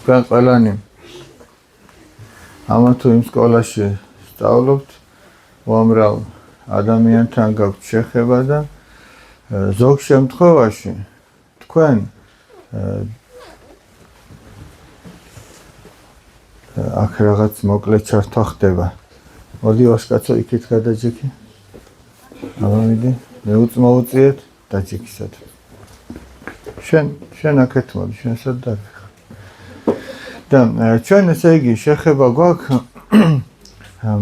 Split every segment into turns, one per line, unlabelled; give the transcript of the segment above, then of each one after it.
თქვენ ყველანი ამა თუ იმ სკოლაში სწავლობთ, უამრავ ადამიანთან გაქვთ შეხება და ზოგ შემთხვევაში თქვენ აქ რაღაც მოკლე ჩართვა ხდება. მოდი ვასკაცო იქით გადაჯექი. ამომიდი, მეუწმოუწიეთ დაჯექისად. შენ აქეთ მოდი, შენსაც დავიხ. და ჩვენ ესე იგი შეხება გვაქვს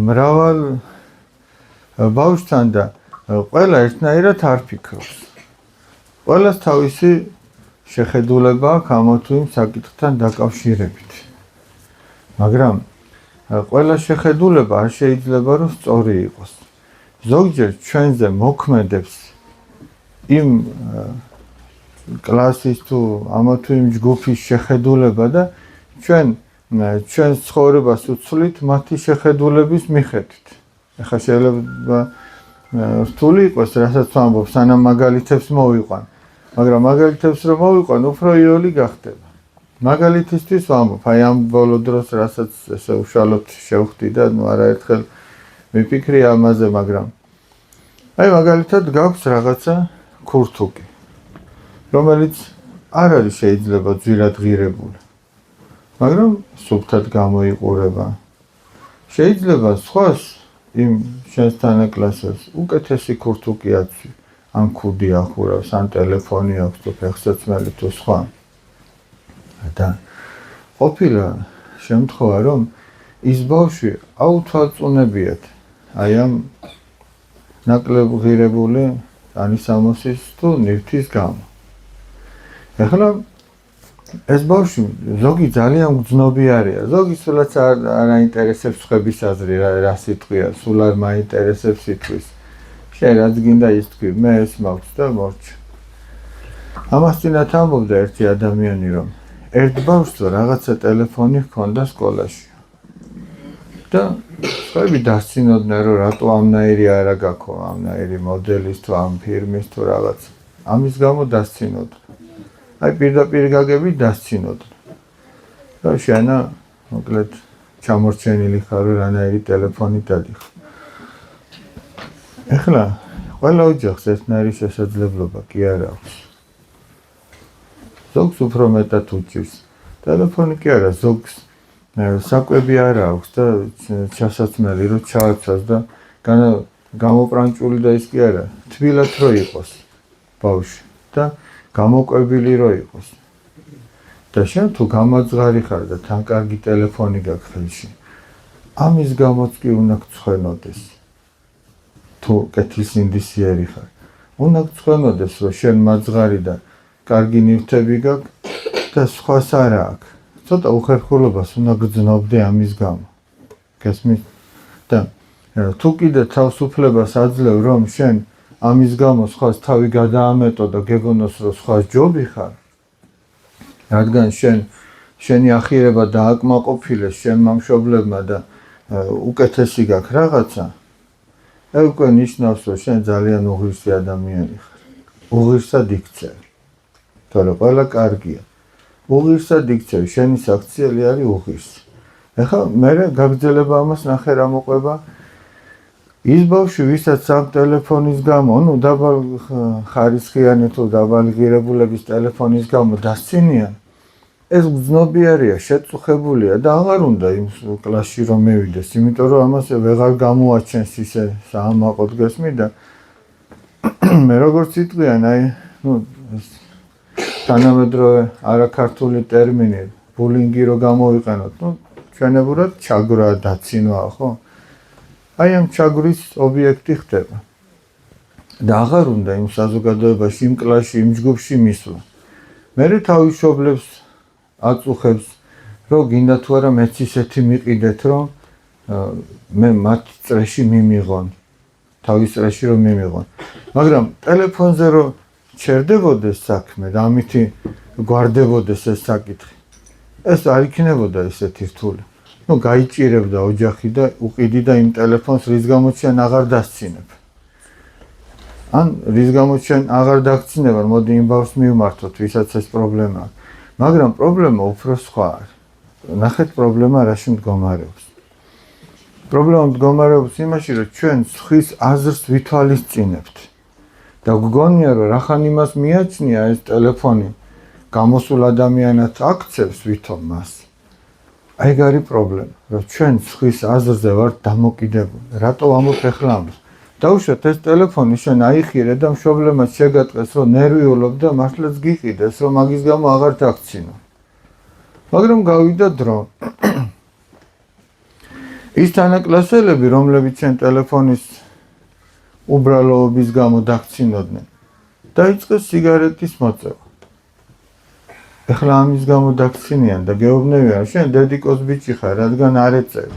მრავალ ბავშვთან და ყველა ერთნაირად არ ფიქრობს. ყველას თავისი შეხედულება აქვს ამ თუ იმ საკითხთან დაკავშირებით. მაგრამ ყველა შეხედულება არ შეიძლება რომ სწორი იყოს. ზოგჯერ ჩვენზე მოქმედებს იმ კლასის თუ ამა თუ იმ ჯგუფის შეხედულება და ჩვენს ცხოვრებას უცვლით მათი შეხედულების მიხედვით. ეხლა შეიძლება რთული იყოს, რასაც ვამბობ, სანამ მაგალითებს მოვიყვან. მაგრამ მაგალითებს რომ მოვიყვან, უფრო იოლი გახდება. მაგალითისთვის ვამბობ, აი ამ ბოლო დროს, რასაც ესე უშუალოდ შევხვდი და არაერთხელ მიფიქრი ამაზე, მაგრამ აი მაგალითად გაქვს რაღაცა ქურთუკი, რომელიც არ არის შეიძლება ძვირად ღირებული. მაგრამ სუფთად გამოიყურება. შეიძლება სხვას იმ შენს თანაკლასელს უკეთესი ქურთუკი აცვი, ან ქუდი ახურავს, ან ტელეფონი აქვს თუ ფეხსაცმელი თუ სხვა. და ყოფილა შემთხვევა, რომ ის ბავშვი აუთვალწუნებიათ აი ამ ნაკლებ ღირებული ანისამოსის თუ ნივთის გამო. ეხლა ეს ბავშვი ზოგი ძალიან გრძნობიარეა, ზოგი სულაც არ აინტერესებს ხების აზრი, რა სიტყვია, სულ არ მაინტერესებს სიტყვის. შენ რაც გინდა ის თქვი, მე ეს მაქვს და მორჩა. ამას წინათ ამბობდა ერთი ადამიანი, რომ ერთ ბავშვს რაღაცა ტელეფონი ჰქონდა სკოლაში. და სხვები დასცინოდნენ, რომ რატო ამნაირი არა გაქვს, ამნაირი მოდელის თუ ამ ფირმის თუ რაღაც. ამის გამო დასცინოდნენ. აი პირდაპირ გაგებით დასცინოდნენ. და შენა მოკლედ ჩამორჩენილი ხარ, რანაირი ტელეფონი დადიხარ. ეხლა ყველა ოჯახს ერთნაირი შესაძლებლობა კი არ აქვს. ზოგს უფრო მეტად უჭირს. ტელეფონი კი არა, ზოგს საკვები არ აქვს და ჩასაცმელი რომ ჩააცვას და გამოპრანჭული და ის კი არა, თბილად რო იყოს ბავშვი და გამოკვებილი რო იყოს. და შენ თუ გამაძღარი ხარ და თან კარგი ტელეფონი გაქვს ხელში, ამის გამოც კი უნდა გცხვენოდეს. თუ კეთილსინდისიერი ხარ, უნდა გცხვენოდეს, რომ შენ მაძღარი და კარგი ნივთები გაქვს და სხვას არა აქვს. ცოტა უხერხულობას უნდა გძნობდე ამის გამო. გესმის? და თუ კიდე თავისუფლებას აძლევ, რომ შენ ამის გამო სხვას თავი გადაამეტო და გეგონოს, რომ სხვას ჯობი ხარ, რადგან შენი ახირება დააკმაყოფილეს შენმა მშობლებმა და უკეთესი გაქვს რაღაცა, უკვე ნიშნავს, რომ შენ ძალიან უღირსი ადამიანი ხარ. უღირსად იქცევ. თორე ყველა კარგია. უღირსად იქცევ, შენი საქციელი არის უღირსი. ეხლა მე გაგრძელება ამას ნახე რა მოყვება. ის ბავშვი, ვისაც ამ ტელეფონის გამო, ნუ დაბალ ხარისხიანი თუ დაბალი ღირებულების ტელეფონის გამო დასცინიან, ეს გრძნობიარეა, შეწუხებულია და აღარ უნდა იმ კლასში რომ მივიდეს, იმიტომ რომ ამას ვეღარ გამოაჩენს ისე საამაყოდ გესმი და მე როგორც იტყვიან, აი, ნუ თანამედროვე არაქართული ტერმინი ბულინგი რო გამოვიყენოთ, ნუ ჩვენებურად ჩაგვრა დაცინვა, ხო? აი ამ ჩაგვრის ობიექტი ხდება. და აღარ უნდა იმ საზოგადოებაში, იმ კლასში, იმ ჯგუფში მისვლა. მე თავის მშობლებს აწუხებს, რომ გინდა თუ არა მეც ისეთი მიყიდეთ, რომ მე მათ წრეში მიმიღონ. თავის წრეში რომ მიმიღონ. მაგრამ ტელეფონზე რომ ჩერდებოდეს საქმე და ამითი გვარდებოდეს ეს საკითხი. ეს არ იქნებოდა ისეთი რთული. ნუ გაიჭირებდა ოჯახი და უყიდი და იმ ტელეფონს რის გამოც შენ აღარ დასცინებ. ან რის გამოც შენ აღარ დაგცინებ, მოდი იმ ბავშვს მივმართოთ, ვისაც ეს პრობლემა აქვს. მაგრამ პრობლემა უფრო სხვა არის. ნახეთ პრობლემა რაში მდგომარეობს. პრობლემა მდგომარეობს იმაში, რომ ჩვენ სხვის აზრს ვითვალისწინებთ. და გგონია, რომ რახან იმას მიაჩნია ეს ტელეფონი გამოსულ ადამიანად აქცევს ვითომ მას. აი ეგ არის პრობლემა, რომ ჩვენ სხვის აზრზე ვართ დამოკიდებული. რატო ამბობ ახლა ამას? დაუშვათ ეს ტელეფონი შენ აიხირე და მშობლემაც შეგატყეს, რომ ნერვიულობ და მართლაც გიყიდეს, რომ მაგის გამო აღარ დაგცინო. მაგრამ გავიდა დრო. ის თანაკლასელები, რომლებიც შენ ტელეფონის უბრალოობის გამო დაგცინოდნენ, დაიწყეს სიგარეტის მოწევა. ეხლა ამის გამო დაგცინიან და გეუბნებიან, შენ დედიკოს ბიჭი ხარ, რადგან არ ეწევ.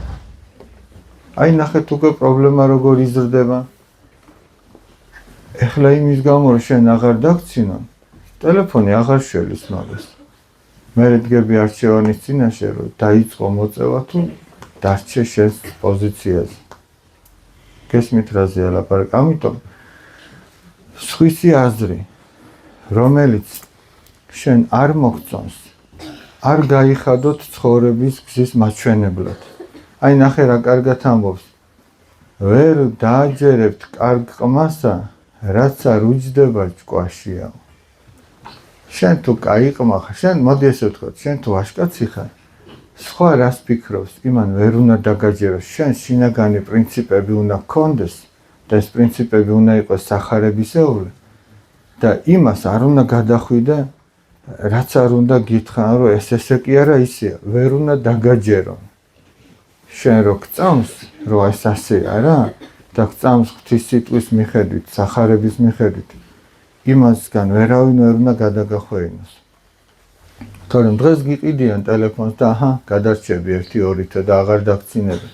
აი ნახეთ უკვე პრობლემა როგორ იზრდება. ეხლა იმის გამო, რომ შენ აღარ დაგცინო, ტელეფონი აღარ შველის მაგას. მერე დგები არჩევანის წინაშე, რომ დაიწყო მოწევა თუ დარჩე შენს პოზიციაზე. გესმით რაზე ალაპარაკ? ამიტომ სხვისი აზრი, რომელიც შენ არ მოგწონს, არ გაიხადოთ ცხოვრების გზის მაჩვენებლად. აი ნახე რა კარგად ამბობს. ვერ დააჯერებთ კარგ ყმასა, რაც არ უჯდება ჭკვაშია. შენ თუ კაი ყმა ხარ, შენ მოდი ესე ვთქვათ, შენ თუ ვაჟკაცი ხარ, სხვა რას ფიქრობს, იმან ვერ უნდა დაგაჯეროს. შენ შინაგანი პრინციპები უნდა გქონდეს და ეს პრინციპები უნდა იყოს სახარებისეული და იმას არ უნდა გადახვიდე, რაც არ უნდა გითხრან, რომ ესე კი არა ისეა, ვერ უნდა დაგაჯერო. შენ რო გწამს, რომ ეს ასე არა და გწამს ღვთის სიტყვის მიხედვით, სახარების მიხედვით, იმასგან ვერავინ ვერ უნდა გადაგახვეინოს. თორემ დღეს გიყიდიან ტელეფონს და აჰა, გადარჩები 1-2 და აღარ დაგცინები.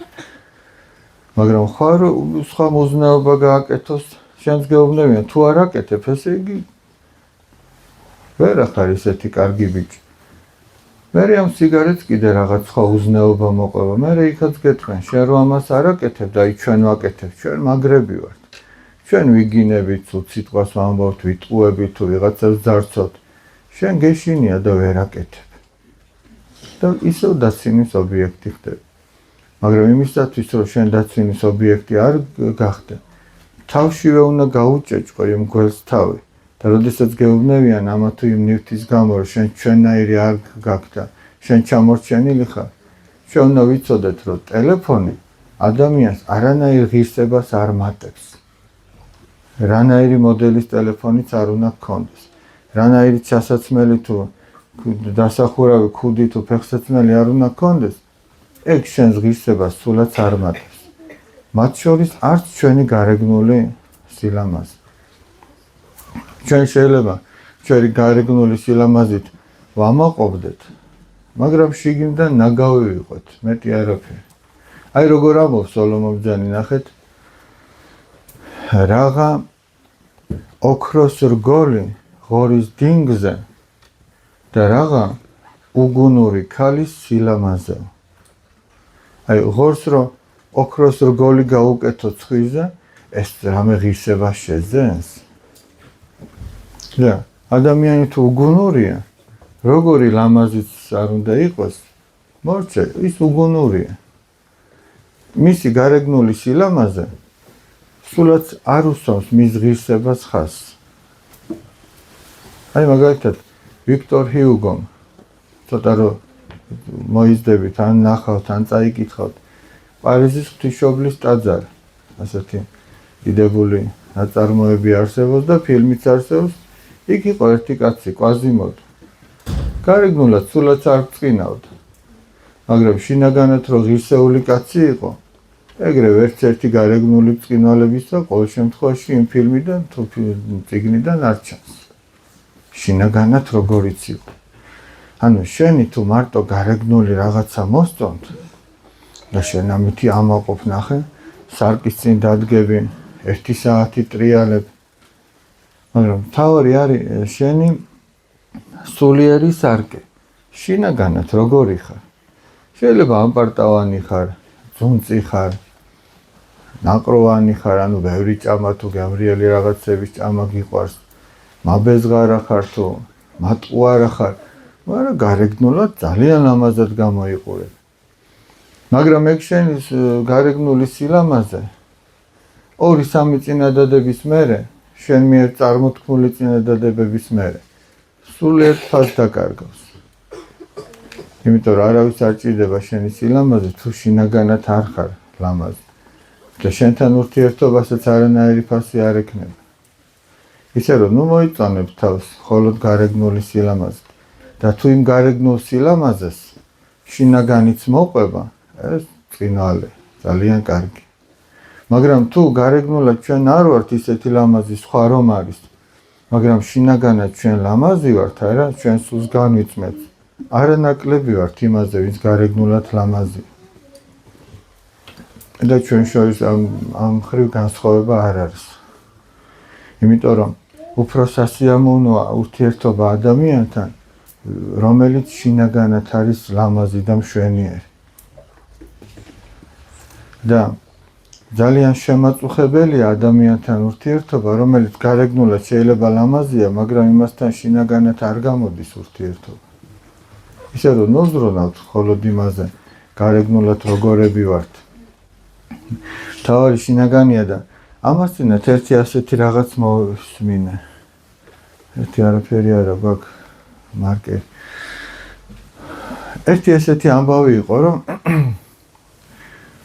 მაგრამ ხარ სხვა მოზნეობა გააკეთოს, შენს გეუბნებიან, თუ არ აკეთებ, ესე იგი ვერ ახარ ისეთი კარგი ბიჭი. მერე ამ სიგარეტს კიდე რაღაც სხვა უზნეობა მოყვება. მერე იქაც გეტყვენ, შენ რო ამას არ აკეთებ და აი ჩვენ ვაკეთებ, ჩვენ მაგრები ვართ. ჩვენ ვიგინებით, თუ სიტყვას ვამბობთ, ვიტყუებით თუ ვიღაცას ძარცობთ. შენ გეშინია და ვერ აკეთებ. და ისევ დაცვინის ობიექტი ხდები. მაგრამ იმისათვის, რომ შენ დაცვინის ობიექტი არ გახდე, თავშივე უნდა გაუჭეჭყო იმ გველს თავი. და როდესაც გეუბნებიან ამა თუ იმ ნივთის გამო, რომ შენ ჩვენნაირი არ გაქდა, შენ ჩამორჩენილი ხარ, ჩვენ უნდა ვიცოდეთ, რომ ტელეფონი ადამიანს არანაირ ღირსებას არ მატებს. რანაირი მოდელის ტელეფონიც არ უნდა გქონდეს. რანაირი ჩასაცმელი თუ დასახურავი ქუდი თუ ფეხსაცმელი არ უნდა გქონდეს, ეგ შენს ღირსებას სულაც არ მატებს. მათ შორის არც ჩვენი გარეგნული სილამაზე. ჩვენ შეიძლება ჩვენი გარეგნული სილამაზით ვამაყობდეთ, მაგრამ შიგნიდან ნაგავი ვიყოთ, მეტი არაფერი. აი როგორ ამბობს სოლომონ ბრძენი, ნახეთ. რაღა ოქროს რგოლი ღორის დინგზე და რაღა უგუნური ქალის სილამაზე. აი ღორს რო ოქროს რგოლი გაუკეთო ცხვირზე, ეს რამე ღირსება შეძენს. და ადამიანი თუ უგუნურია, როგორი ლამაზიც არ უნდა იყოს, მორჩე, ის უგუნურია. მისი გარეგნული სილამაზე სულაც არ უსვამს მის ღირსებას ხაზს. აი მაგალითად ვიქტორ ჰიუგომ ცოტა რომ მოიზდებით, ან ნახავთ, ან წაიკითხავთ პარიზის ღვთისმშობლის ტაძარი, ასეთი დიდებული ნაწარმოები არსებობს და ფილმიც არსებობს. იქ იყო ერთი კაცი, კვაზიმოდო. გარეგნულად სულაც არ წინავდა. მაგრამ შინაგანად რო ღირსეული კაცი იყო, ეგრე ვერც ერთი გარეგნული წინვალებისა ყოველ შემთხვევაში იმ ფილმიდან თუ წიგნიდან არ ჩანს. შინაგანად როგორიც იყო. ანუ შენი თუ მარტო გარეგნული რაღაცა მოსწონთ და შენ ამითი ამაყობ, ნახე, სარკის წინ დადგები, 1 საათი ტრიალებ. მაგრამ თავი არის შენი სულიერი სარკე. შინაგანად როგორი ხარ? შეიძლება ამპარტავანი ხარ, ძუნწი ხარ, ნაკროვანი ხარ, ანუ ბევრი ჭამა თუ გამრიელი რაღაცების ჭამა გიყვარს, მაბეზღარა ხარ თუ მატყუარა ხარ, მაგრამ გარეგნულად ძალიან ლამაზად გამოიყურებ. მაგრამ ეგ შენის გარეგნული სილამაზე 2-3 წინადადების მერე, შენ მიერ წარმოთქმული წინადადებების მერე, სულიერ ფასს დაკარგავს. იმიტომ რომ არავის არ ჭირდება შენი სილამაზე, თუ შინაგანად არ ხარ ლამაზი. და შენთან ურთიერთობასაც არანაირი ფასი არ ექნება. ისე რომ ნუ მოიწონებ თავს მხოლოდ გარეგნული სილამაზით. და თუ იმ გარეგნულ სილამაზეს შინაგანიც მოყვება, ეს წინვალე, ძალიან კარგი. მაგრამ თუ გარეგნულად ჩვენ არ ვართ ისეთი ლამაზი, სხვა რომ არის, მაგრამ შინაგანად ჩვენ ლამაზი ვართ, არა, ჩვენ სულს განვიწმეთ. არანაკლები ვართ იმაზე, ვინც გარეგნულად ლამაზია. და ჩვენ შორის ამ ხრივ განსხვავება არ არის. იმიტომ რომ უფრო სასიამოვნოა ურთიერთობა ადამიანთან, რომელიც შინაგანად არის ლამაზი და მშვენიერი. და ძალიან შემაწუხებელია ადამიანთან ურთიერთობა, რომელიც გარეგნულად შეიძლება ლამაზია, მაგრამ იმასთან შინაგანად არ გამოდის ურთიერთობა. ისე რომ ნოზრონავთ მხოლოდ იმაზე, გარეგნულად როგორები ვართ. თავი შინაგანია და ამასთანავე ერთი ასეთი რაღაც მოვისმინე. ერთი არაფერი არა გვაქვს მარკერი. ერთი ესეთი ამბავი იყო, რომ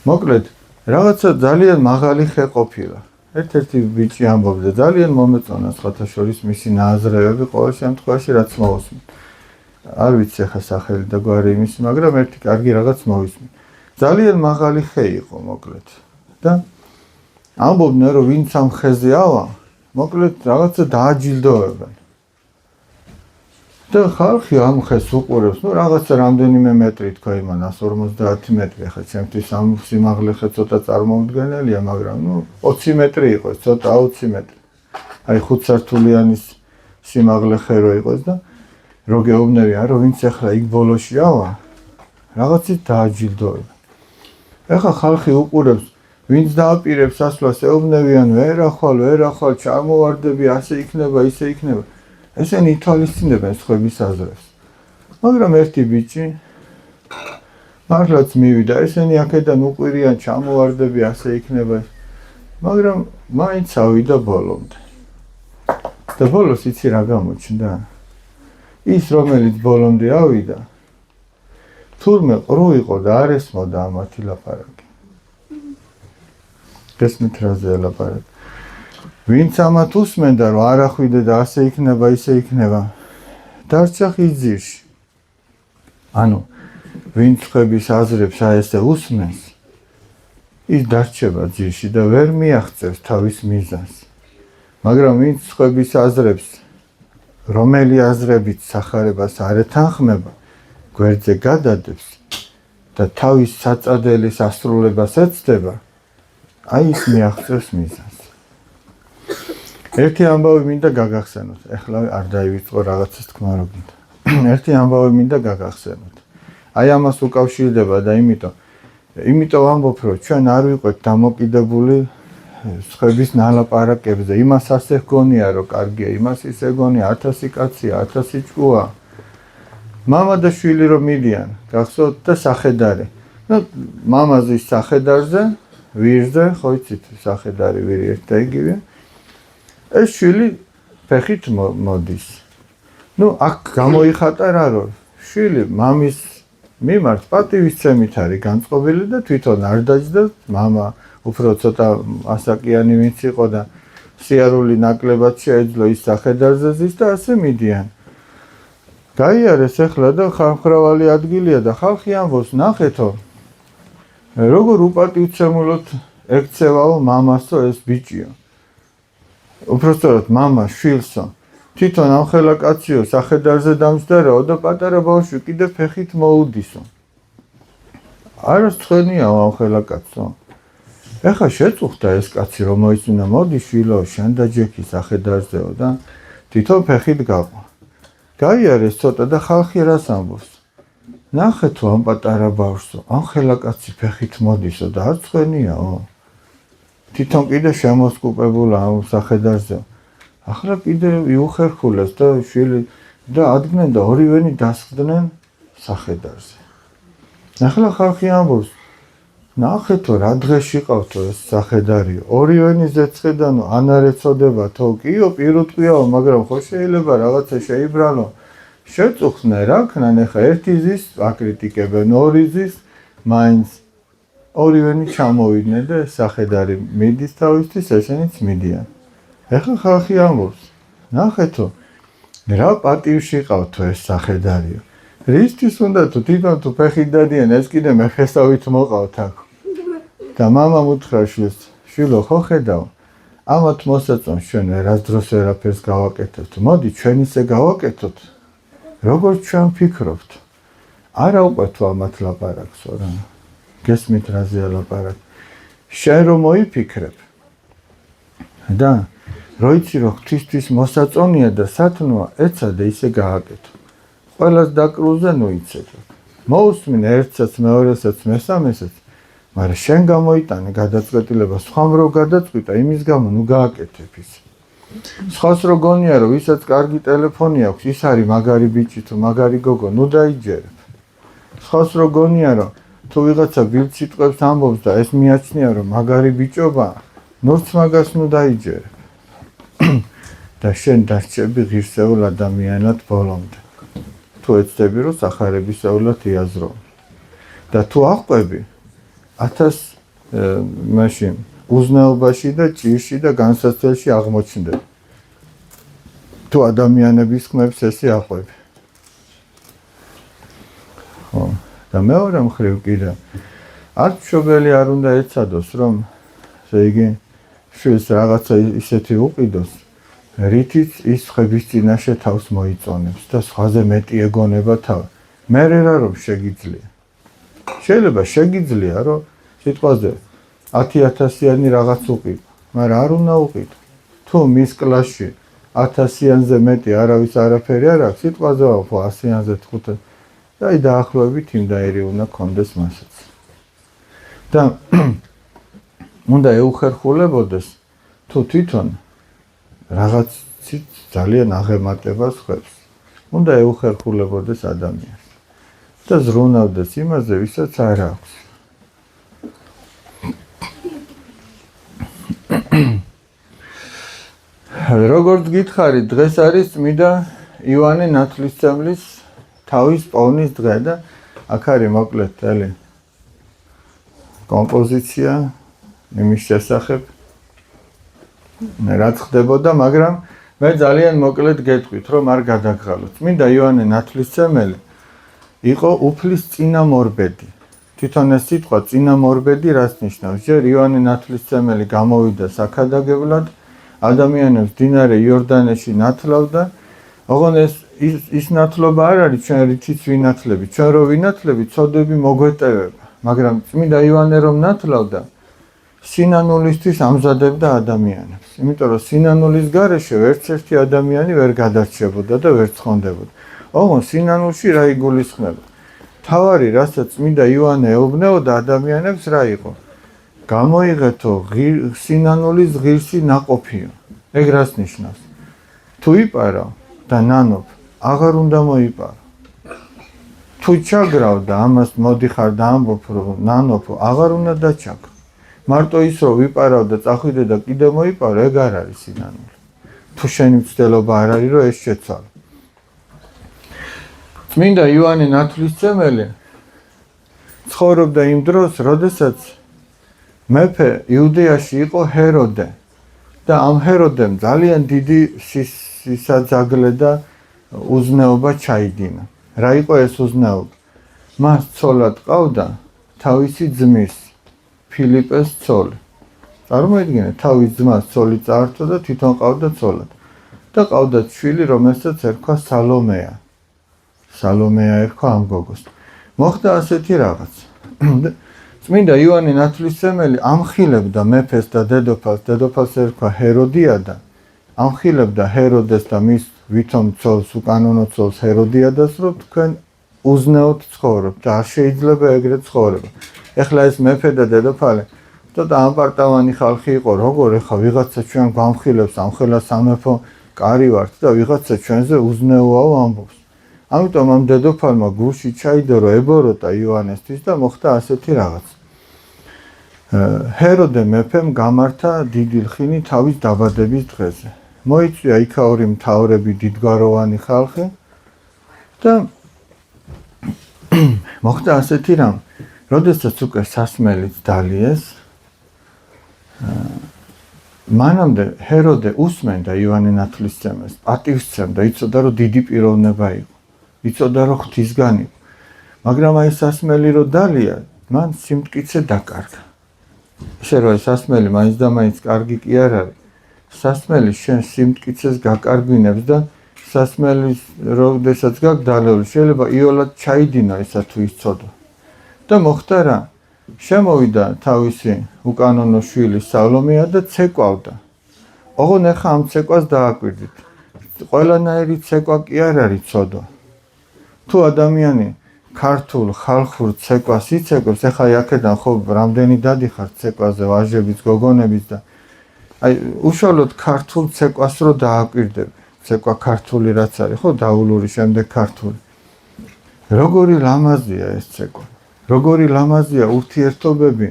მოკლედ რაღაცა ძალიან მაღალი ხე ყოფილა. ერთ-ერთი ბიჭი ამბობდა, ძალიან მომეწონა სხვათა შორის მისი ნააზრევები ყოველ შემთხვევაში რაც მოусმენ. არ ვიცი ახლა სახელი და გვარი იმისი, მაგრამ ერთი კარგი რაღაც მოვისმენ. ძალიან მაღალი ხე იყო მოკლედ. და ამბობდნენ, რომ ვინც ამ ხეზე ავა, მოკლედ რაღაცა დააჯილდოვებენ. და ხალხი ამ ხეს უყურებს, ნუ რაღაცა რამდენიმე მეტრი თქვა იმან 150 მეტრი, ახლა ჩემთვის ამ სიმაღლე ხე ცოტა წარმოუდგენელია, მაგრამ ნუ 20 მეტრი იყოს, ცოტა 20 მეტრი. აი 5 სართულიანის სიმაღლე ხე რო იყოს და რო გეუბნებიან, რომ ვინც ახლა იქ ბოლოში ავა, რაღაცით დააჯილდოვებენ. ახლა ხალხი უყურებს, ვინც დააპირებს ასვლას ეუბნებიან, ვერახვალ, ჩამოვარდები, ასე იქნება, ისე იქნება. ესენი ითვალისწინებენ სხვების აზრებს. მაგრამ ერთი ბიჭი მართლაც მივიდა, ესენი აქედან უყვირიან, ჩამოვარდები, ასე იქნება. მაგრამ მაინც ავიდა ბოლომდე. და ბოლოს იცი რა გამოჩნდა? ის რომელიც ბოლომდე ავიდა, თურმე ყრუ იყო და არ ესმოდა ამათი ლაპარაკი. გესმით რაზე ლაპარაკი? ვინც ამათ უსმენდა, რომ არ ახვიდე და ასე იქნება, ისე იქნება, დარჩა ხის ძირში. ანუ ვინც ხების აზრებს აი ესე უსმენს, ის დარჩება ძირში და ვერ მიაღწევს თავის მიზანს. მაგრამ ვინც ხების აზრებს, რომელი აზრებით სახარებას არ ეთანხმება, გვერდზე გადადებს და თავის საწადებლის ასრულებას ეცდება, აი ის მიაღწევს მიზანს. ერთი ამბავი მინდა გაგახსენოთ. ეხლა არ დაივიწყო რაღაცის თქმა რო გინდა. ერთი ამბავი მინდა გაგახსენოთ. აი ამას უკავშირდება და იმიტომ ამბობ, რომ ჩვენ არ ვიყვეთ დამოკიდებული სხვების ნალაპარაკებზე. იმას ასე გონია, რომ კარგია, იმას ისე გონია, 1000 კაცია, 1000 ჭკუა. მამა და შვილი რომ მიდიან, გახსოვთ და სახედარი. ნუ მამაზის სახედარზე, ვირზე, ხო იცით, სახედარი ვირი ერთ და იგივე. ეს შვილი ფეხით მოდის. ნუ აქ გამოიხატა რა რომ შვილი მამის მიმართ პატივისცემით არის განწყობილი და თვითონ არ დაჯდა, მამა უფრო ცოტა ასაკიანი ვინც იყო და სიარული ნაკლებად შეეძლო ის სახედარზე ზის და ასე მიდიან. გაიარეს ახლა და ხალხმრავალი ადგილია და ხალხი ამბობს, ნახეთო, როგორ უპატივცემულოდ ექცევაო მამასო ეს ბიჭიო. უпростоრად მამა შვილსო თვითონ ამ ხელა კაციო სახედარზე დამჯდარაო და პატარა ბავშვი კიდე ფეხით მოუდისო. არა ცხენიაო ამ ხელა კაცო. ეხა შეწუხდა ეს კაცი რომ მოიწინა, მოდი შვილო შენ და ჯექი სახედარზეო და თვითონ ფეხით გაყვა. გაიარეს ცოტა და ხალხი რას ამბობს? ნახეთო ამ პატარა ბავშვსო, ამ ხელა კაცი ფეხით მოდისო და არ ცხენიაო. თვითონ კიდე შემოსკუპებულა ამ სახედარზე. ახლა კიდე იუხერხულეს და შვილი და ადგნენ და ორივენი დასხდნენ სახედარზე. ახლა ხალხი ამბობს, ნახეთო რა დღეში ყავთო ეს სახედარი, ორივენი ზეცხედანო ან არ ეცოდებათო, კიო პირუტყვიაო, მაგრამ ხო შეიძლება რაღაცა შეიბრალო. შეწუხნე რა ქნან, ეხა ერთი ზის აკრიტიკებენ, ორი ზის მაინც ორივენი ჩამოვიდნენ და სახედარი მიდის თავისთვის, ესენიც მიდიან. ეხლა ხალხი ამბობს, ნახეთო რა პატივში ყავთო ეს სახედარიო. რისთვის უნდა თუ თვითონ თუ ფეხი დადიან, ეს კიდე მე ხესავით მოყავთ აქ. და მამამ უთხრა შვილს, შვილო ხო ხედავ, ამათ მოსაწონს ჩვენ ვერას დროს ვერაფერს გავაკეთებთ, მოდი ჩვენ ისე გავაკეთოთ, როგორც ჩვენ ფიქრობთ. არა უყვეთო ამათ ლაპარაკსო რა, გესმით რაზეა ლაპარაკი, შენ რომ მოიფიქრებ და როიცი რომ ღვთისთვის მოსაწონია და სათნოა, ეცადე ისე გააკეთო. ყველას დაკრუზე ნუ იცეთ. მოусმინე ერთსაც, მეორესაც, მესამესაც, მაგრამ შენ გამოიტანე გადაწყვეტილება, სხვამ რო გადაწყვიტა, იმის გამო ნუ გააკეთებ ის. სხვას რო გონია რომ ვისაც კარგი ტელეფონი აქვს, ის არის მაგარი ბიჭი თუ მაგარი გოგო, ნუ დაიჯერებ. სხვას რო გონია რომ თუ ვიღაცა ბილდ სიტყვებს ამბობს და ეს მიაჩნია რომ მაგარი ბიჭობა, ნურც მაგას ნუ დაიჯერებ. და შენ დარჩები ღირსეულ ადამიანად ბოლომდე. თუ ეცდები რომ სახარებისეულად იაზრო. და თუ აღყვები 1000 მაშინ უზნეობაში და ჭირში და განსაცდელში აღმოჩნდება. თუ ადამიანების ხმებს ესე აღყვები. ხო, და მეორე მხრივ კიდე არც მშობელი არ უნდა ეცადოს რომ ესე იგი შვილს რაღაცა ისეთი უყიდოს, რითიც ის ხების წინაშე თავს მოიწონებს და სხვაზე მეტი ეგონება თავ. მე რა რომ შეგიძლია. შეიძლება შეგიძლია რომ სიტყვაზე 10,000-იანი რაღაც უყიდო, მაგრამ არ უნდა უყიდო. თუ მის კლასში 1000-იანზე მეტი არავის არაფერი არ აქვს, სიტყვაზე ხო 100-იანზე 5 და აი დაახლოებით იმდაერი უნდა კონდეს მასაც. და უნდა ეუხერხულებოდეს თუ თვითონ რაღაც ძალიან აღემატებას ხვევს. უნდა ეუხერხულებოდეს ადამიანს და ზრუნავდეს იმაზე, ვისაც არ აქვს. როგორც გითხარით, დღეს არის წმიდა ივანე ნათლისმცემლის თავის პოვნის დღე და აქ არის მოკლედ წელი კომპოზიცია იმის შესახებ რაც ხდებოდა, მაგრამ მე ძალიან მოკლედ გეტყვით, რომ არ გადაგღალოთ. წმინდა ივანე ნათლისმცემელი იყო უფლის წინამორბედი. თვითონ ეს სიტყვა წინამორბედი რას ნიშნავს? ჯერ ივანე ნათლისმცემელი გამოვიდა საქადაგებლად, ადამიანებს მდინარე იორდანეში ნათლავდა. ოღონ ის ნათლობა არ არის ჩვენ რითიც ვინათლებით. ჩვენ რო ვინათლებით, ცოდვები მოგვეტევება, მაგრამ წმინდა ივანე რომ ნათლავდა, სინანულისთვის ამზადებდა ადამიანებს. იმიტომ რომ სინანულის გარეშე ვერცერთი ადამიანი ვერ გადარჩებოდა და ვერ ცხონდებოდა. ოღონ სინანულში რა იგულისხმება? თავარი, რასაც წმინდა ივანე ეუბნეოდა ადამიანებს რა იყო? გამოიღეთო სინანულის ღირსი ნაყოფიო. ეგ რას ნიშნავს? თუ იპარავ და ნანობ, აღარ უნდა მოიპარო. თუ ჩაგრავ და ამას მოდიხარ და ამბობ რომ ნანობ, აღარ უნდა დაჩაგრო. მარტო ის რომ ვიპარავ და წახვიდე და კიდე მოიპარო, ეგ არ არის სინანული. თუ შენი მცდელობა არ არის რომ ეს შეცვალო. წმინდა ივანე ნათლისმცემელი ცხოვრობდა იმ დროს, როდესაც მეფე იუდეაში იყო ჰეროდე და ამ ჰეროდემ ძალიან დიდი სისაძაგლე და უზნეობა ჩაიდინა. რა იყო ეს უზნეობა? მას ცოლად ყავდა თავისი ძმის ფილიპეს ცოლი. წარმოიდგინეთ, თავის ძმას ცოლი წაართვა და თვითონ ყავდა ცოლად. და ყავდა შვილი, რომელსაც ერქვა სალომეა. სალომეა ერქვა ამ გოგოს. მოხდა ასეთი რაღაც. წმინდა ივანე ნათლისმცემელი ამხილებდა მეფეს და დედოფალს, დედოფალს ერქვა ჰეროდიადა, ამხილებდა ჰეროდეს და მის ვითომ ცოლს, უკანონო ცოლს ჰეროდიადას, რომ თქვენ უზნეოდ ცხოვრობთ და არ შეიძლება ეგრეთ ცხოვრება. ეხლა ეს მეფე და დედოფალი ცოტა ამპარტავანი ხალხი იყო, როგორ ეხლა ვიღაცა ჩვენ გვამხილებს, ამხელა სამეფო კარი ვართ და ვიღაცა ჩვენზე უზნეოაო ამბობს. ამიტომ ამ დედოფალმა გულში ჩაიდო რომ ებოროტა იოანესთვის და მოხდა ასეთი რაღაც. ჰეროდე მეფემ გამართა დიდი ლხინი თავის დაბადების დღეზე. მოიწვია იქაური მთავრები დიდგვაროვანი ხალხი და მოხდა ასეთი რამ, როდესაც უკვე სასმელიც დალიეს, მანამდე ჰეროდე უსმენდა იოანე ნათლისმცემელს, პატივსცემდა, იცოდა რომ დიდი პიროვნება იყო, იცოდა რომ ღვთისგან იყო, მაგრამ აი სასმელი რო დალია, მან სიმტკიცე დაკარგა. ისე რომ სასმელი მაინც და მაინც კარგი კი არ არის, სასმელი შენ სიმტკიცეს გაკარგვინებს და სასმელის როდესაც გაქვს დალეული, შეიძლება იოლად ჩაიდინა ისა თუ ის ცოდვა. და მოხდა რა? შემოვიდა თავისი უკანონო შვილი სალომეა და ცეკვავდა. ოღონ ახლა ამ ცეკვას დააკვირდით. ყველანაირი ცეკვა კი არ არის ცოდვა. თუ ადამიანი ქართულ ხალხურ ცეკვას იცეკვებს, ახლა აქედან ხო რამდენი დადიხართ ცეკვაზე, ვაჟებიც, გოგონებიც და აი უშუალოდ ქართულ ცეკვას რო დააკვირდები. ცეკვა ქართული რაც არის, ხო, დაულური შემდეგ ქართული. როგორი ლამაზია ეს ცეკვა. როგორი ლამაზია ურთიერთობები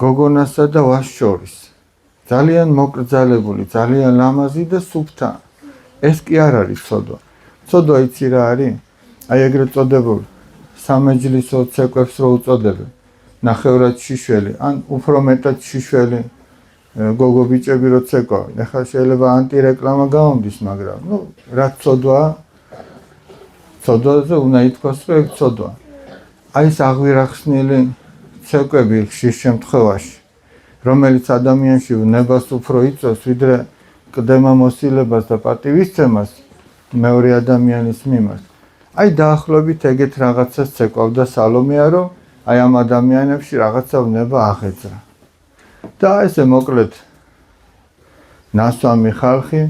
გოგონასა და ვაჟს შორის. ძალიან მოკრძალებული, ძალიან ლამაზი და სუფთა. ეს კი არ არის ცოდვა. ცოდვა იცი რა არის? აი ეგრეთ წოდებულ სამეჯლისო ცეკვებს რო უწოდებენ. ნახევრად შიშველი, ან უფრო მეტად შიშველი გოგო ბიჭები რო ცეკვავენ. ეხლა შეიძლება ანტირეკლამა გამომდის, მაგრამ რაც ცოდვაა, ცოდვაზე უნდა ითქვას, რომ ეგ ცოდვაა. აი ეს აღვირახსნილი ცეკვები ხშირ შემთხვევაში, რომელიც ადამიანში ნებას უფრო იწვევს, ვიდრე კდემამოსილებას და პატივისცემას მეორე ადამიანის მიმართ. აი დაახლოებით ეგეთ რაღაცას ცეკვავდა სალომეა, რომ აი ამ ადამიანებში რაღაცა ნება აღეძრა. და ესე მოკლედ ნასვამი ხალხი,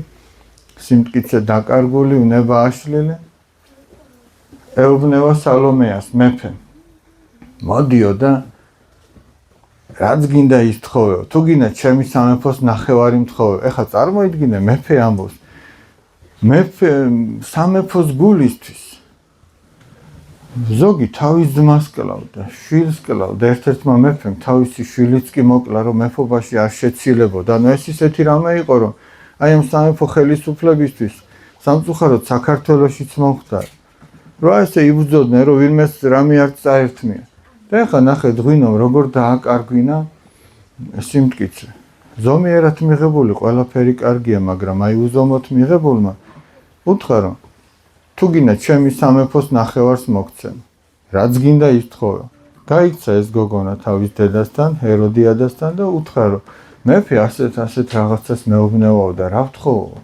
სიმტკიცე დაკარგული, ნება აშლილი, ეუბნება სალომეას მეფემ. მოდიო და რაც გინდა ის თხოვეო, თუ გინდა ჩემი სამეფოს ნახევარი მთხოვეო. ეხლა წარმოიდგინე მეფე ამბობს. მეფე სამეფოს გულისთვის ზოგი თავის ძმას კლავდა, შვილს კლავდა, ერთ-ერთმა მეფემ თავისი შვილიც კი მოკლა, რომ მეფობაში არ შეცილებოდა. ანუ ეს ისეთი რამე იყო, რომ აი ამ სამეფო ხელისუფლებისთვის სამწუხაროდ საქართველოშიც მომხდარა. რა ესე იბრძოდნენ, რომ ვინმეს რამე არ წაერთმია. და ეხლა ნახეთ ღვინომ როგორ დააკარგვინა სიმტკიცე. ზომიერად მიღებული ყველაფერი კარგია, მაგრამ აი უზომოდ მიღებულმა უთხრა, რომ თუ გინდა ჩემი სამეფოს ნახევარს მოგცემ. რაც გინდა ის თხოვე. გაიქცა ეს გოგონა თავის დედასთან, ჰეროდიადასთან და უთხრა, რომ მეფე ასეთ რაღაცას მეუბნევაო და რა ვთხოვო?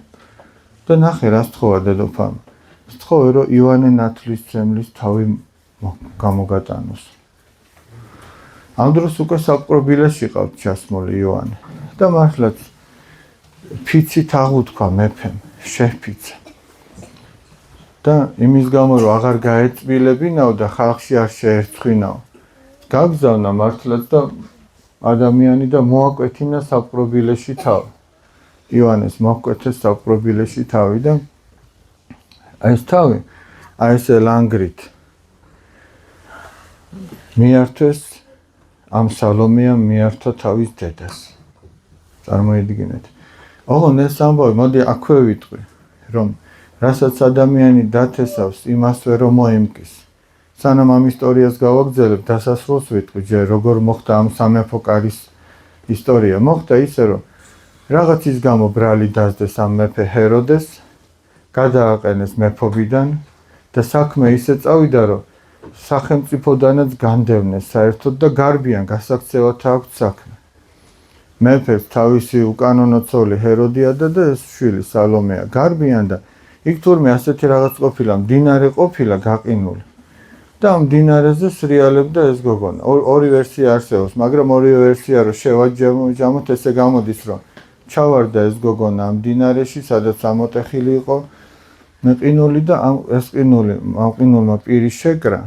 და ნახე რას თხოვა დედოფალმა. თხოვე, რომ იოანე ნათლისმცემლის თავი გამოგატანოს. ამ დროს უკვე საპყრობილეში ყავთ ჩასმული იოანე და მართლაც ფიცით აღუთქვა მეფემ, შეფიცა. და იმის გამო რომ აღარ გაეწბილებინაო და ხალხში არ შეერცხვინაო. გაგზავნა მართლაც და ადამიანი და მოაკვეთინა საპყრობილეში თავი. იოანეს მოაკვეთეს საპყრობილეში თავი და ეს თავი, აი ესე ლანგრით მიართვეს ამ სალომეამ მიართვა თავის დედას. წარმოიდგინეთ. ოღონ ეს ამბავი, მოდი აქვე ვიტყვი, რომ რასაც ადამიანი დათესავს, იმასვე რომ მოემკის. სანამ ამ ისტორიას გავაგრძელებ, დასასრულს ვიტყვი, ჯერ როგორ მოხდა ამ სამეფო კარის ისტორია. მოხდა ისე, რომ რაღაცის გამო ბრალი დასდეს ამ მეფე ჰეროდეს, გადააყენეს მეფობიდან და საქმე ისე წავიდა, რომ სახელმწიფოდანაც განდევნეს საერთოდ და გარბიან გასაქცევად აქვს საქმე. მეფეს თავისი უკანონო ცოლი ჰეროდიადა და ეს შვილი სალომეა გარბიან და იქ თურმე ასეთი რაღაც ყოფილა, მდინარე ყოფილა გაყინული. და ამ მდინარეზე სრიალებდა ეს გოგონა. ორი ვერსია არსებობს, მაგრამ ორივე ვერსია რომ შევაჯამოთ, ესე გამოდის, რომ ჩავარდა ეს გოგონა ამ მდინარეში, სადაც ამოტეხილი იყო ყინული და ეს ყინული ამ ყინულმა პირი შეკრა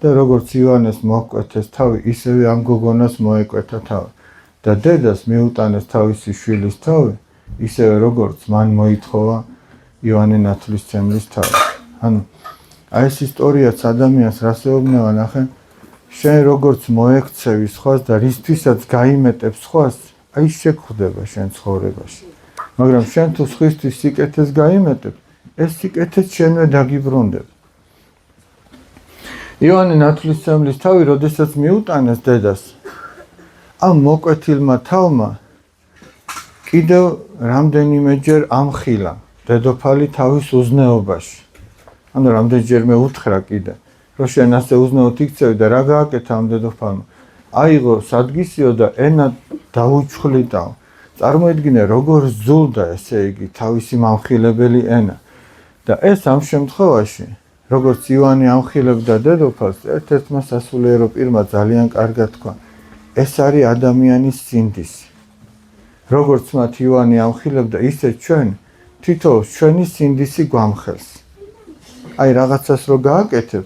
და როგორც იოანეს მოაკვეთეს თავი, ისევე ამ გოგონას მოეკვეთა თავი. და დედას მიუტანეს თავისი შვილის თავი ისევე როგორც მან მოითხოვა იოანე ნათლისმცემლის თავი. ანუ აი ეს ისტორიაც ადამიანს რას ეუბნება, ნახე, შენ როგორც მოექცევი სხვას და რისთვისაც გაიმეტებ სხვას, აი შეგხვდება შენ ცხოვრებაში. მაგრამ შენ თუ სხვისთვის სიკეთეს გაიმეტებ, ეს სიკეთეც შენვე დაგიბრუნდება. იოანე ნათლისმცემლის თავი, როდესაც მიუტანეს დედას, ამ მოკვეთილმა თავმა კიდევ რამდენიმეჯერ ამხილა დედოფალი თავის უზნეობაში. ანუ რამდენჯერმე უთხრა კიდე, რომ შენ ასე უზნეოდ იქცევი და რა გააკეთა ამ დედოფალმა. აიღო სადგისიო და ენა დაუჩხლიტაო. წარმოედგინე, როგორ ზულდა ესე იგი თავისი მამხილებელი ენა. და ეს ამ შემთხვევაში, როგორც იოანე ამხილებდა დედოფალს, ერთ-ერთმა სასულიერო პირმა ძალიან კარგად თქვა, ეს არის ადამიანის სინდისი. როგორც მათ იოანე ამხილებდა, ისე ჩვენ თითოეულს ჩვენი სინდისი გვამხელს. აი რაღაცას რო გააკეთებ,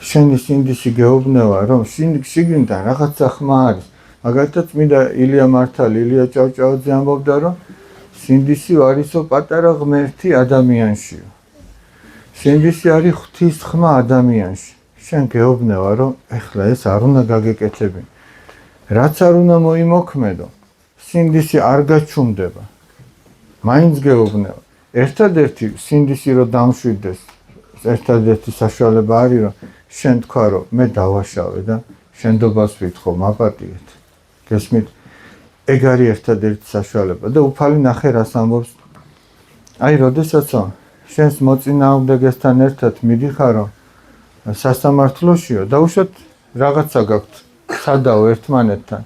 შენი სინდისი გეუბნება, რომ შიგნიდან რაღაცა ხმა არის. მაგალითად, მინდა ილია მართალი, ილია ჭავჭავაძე ამბობდა, რომ სინდისი არისო პატარა ღმერთი ადამიანშიო. სინდისი არის ღვთის ხმა ადამიანში. შენ გეუბნება, რომ ეხლა ეს არ უნდა გაგეკეთებინო. რაც არ უნდა მოიმოქმედო, სინდისი არ გაჩუმდება. მაინც გეუბნება. ერთადერთი სინდისი რო დამშვიდეს, ერთადერთი საშუალება არის, რომ შენ თქვა, რომ მე დავაშავე და შენდობას ვითხოვ, მაპატიეთ. გესმით? ეგ არის ერთადერთი საშუალება და უფალი ნახე რას ამბობს. აი, როდესაცო შენს მოწინააღმდეგესთან ერთად მიდიხარო სასამართლოშიო, დაუშვათ რაღაცა გაქვთ სადაო ერთმანეთთან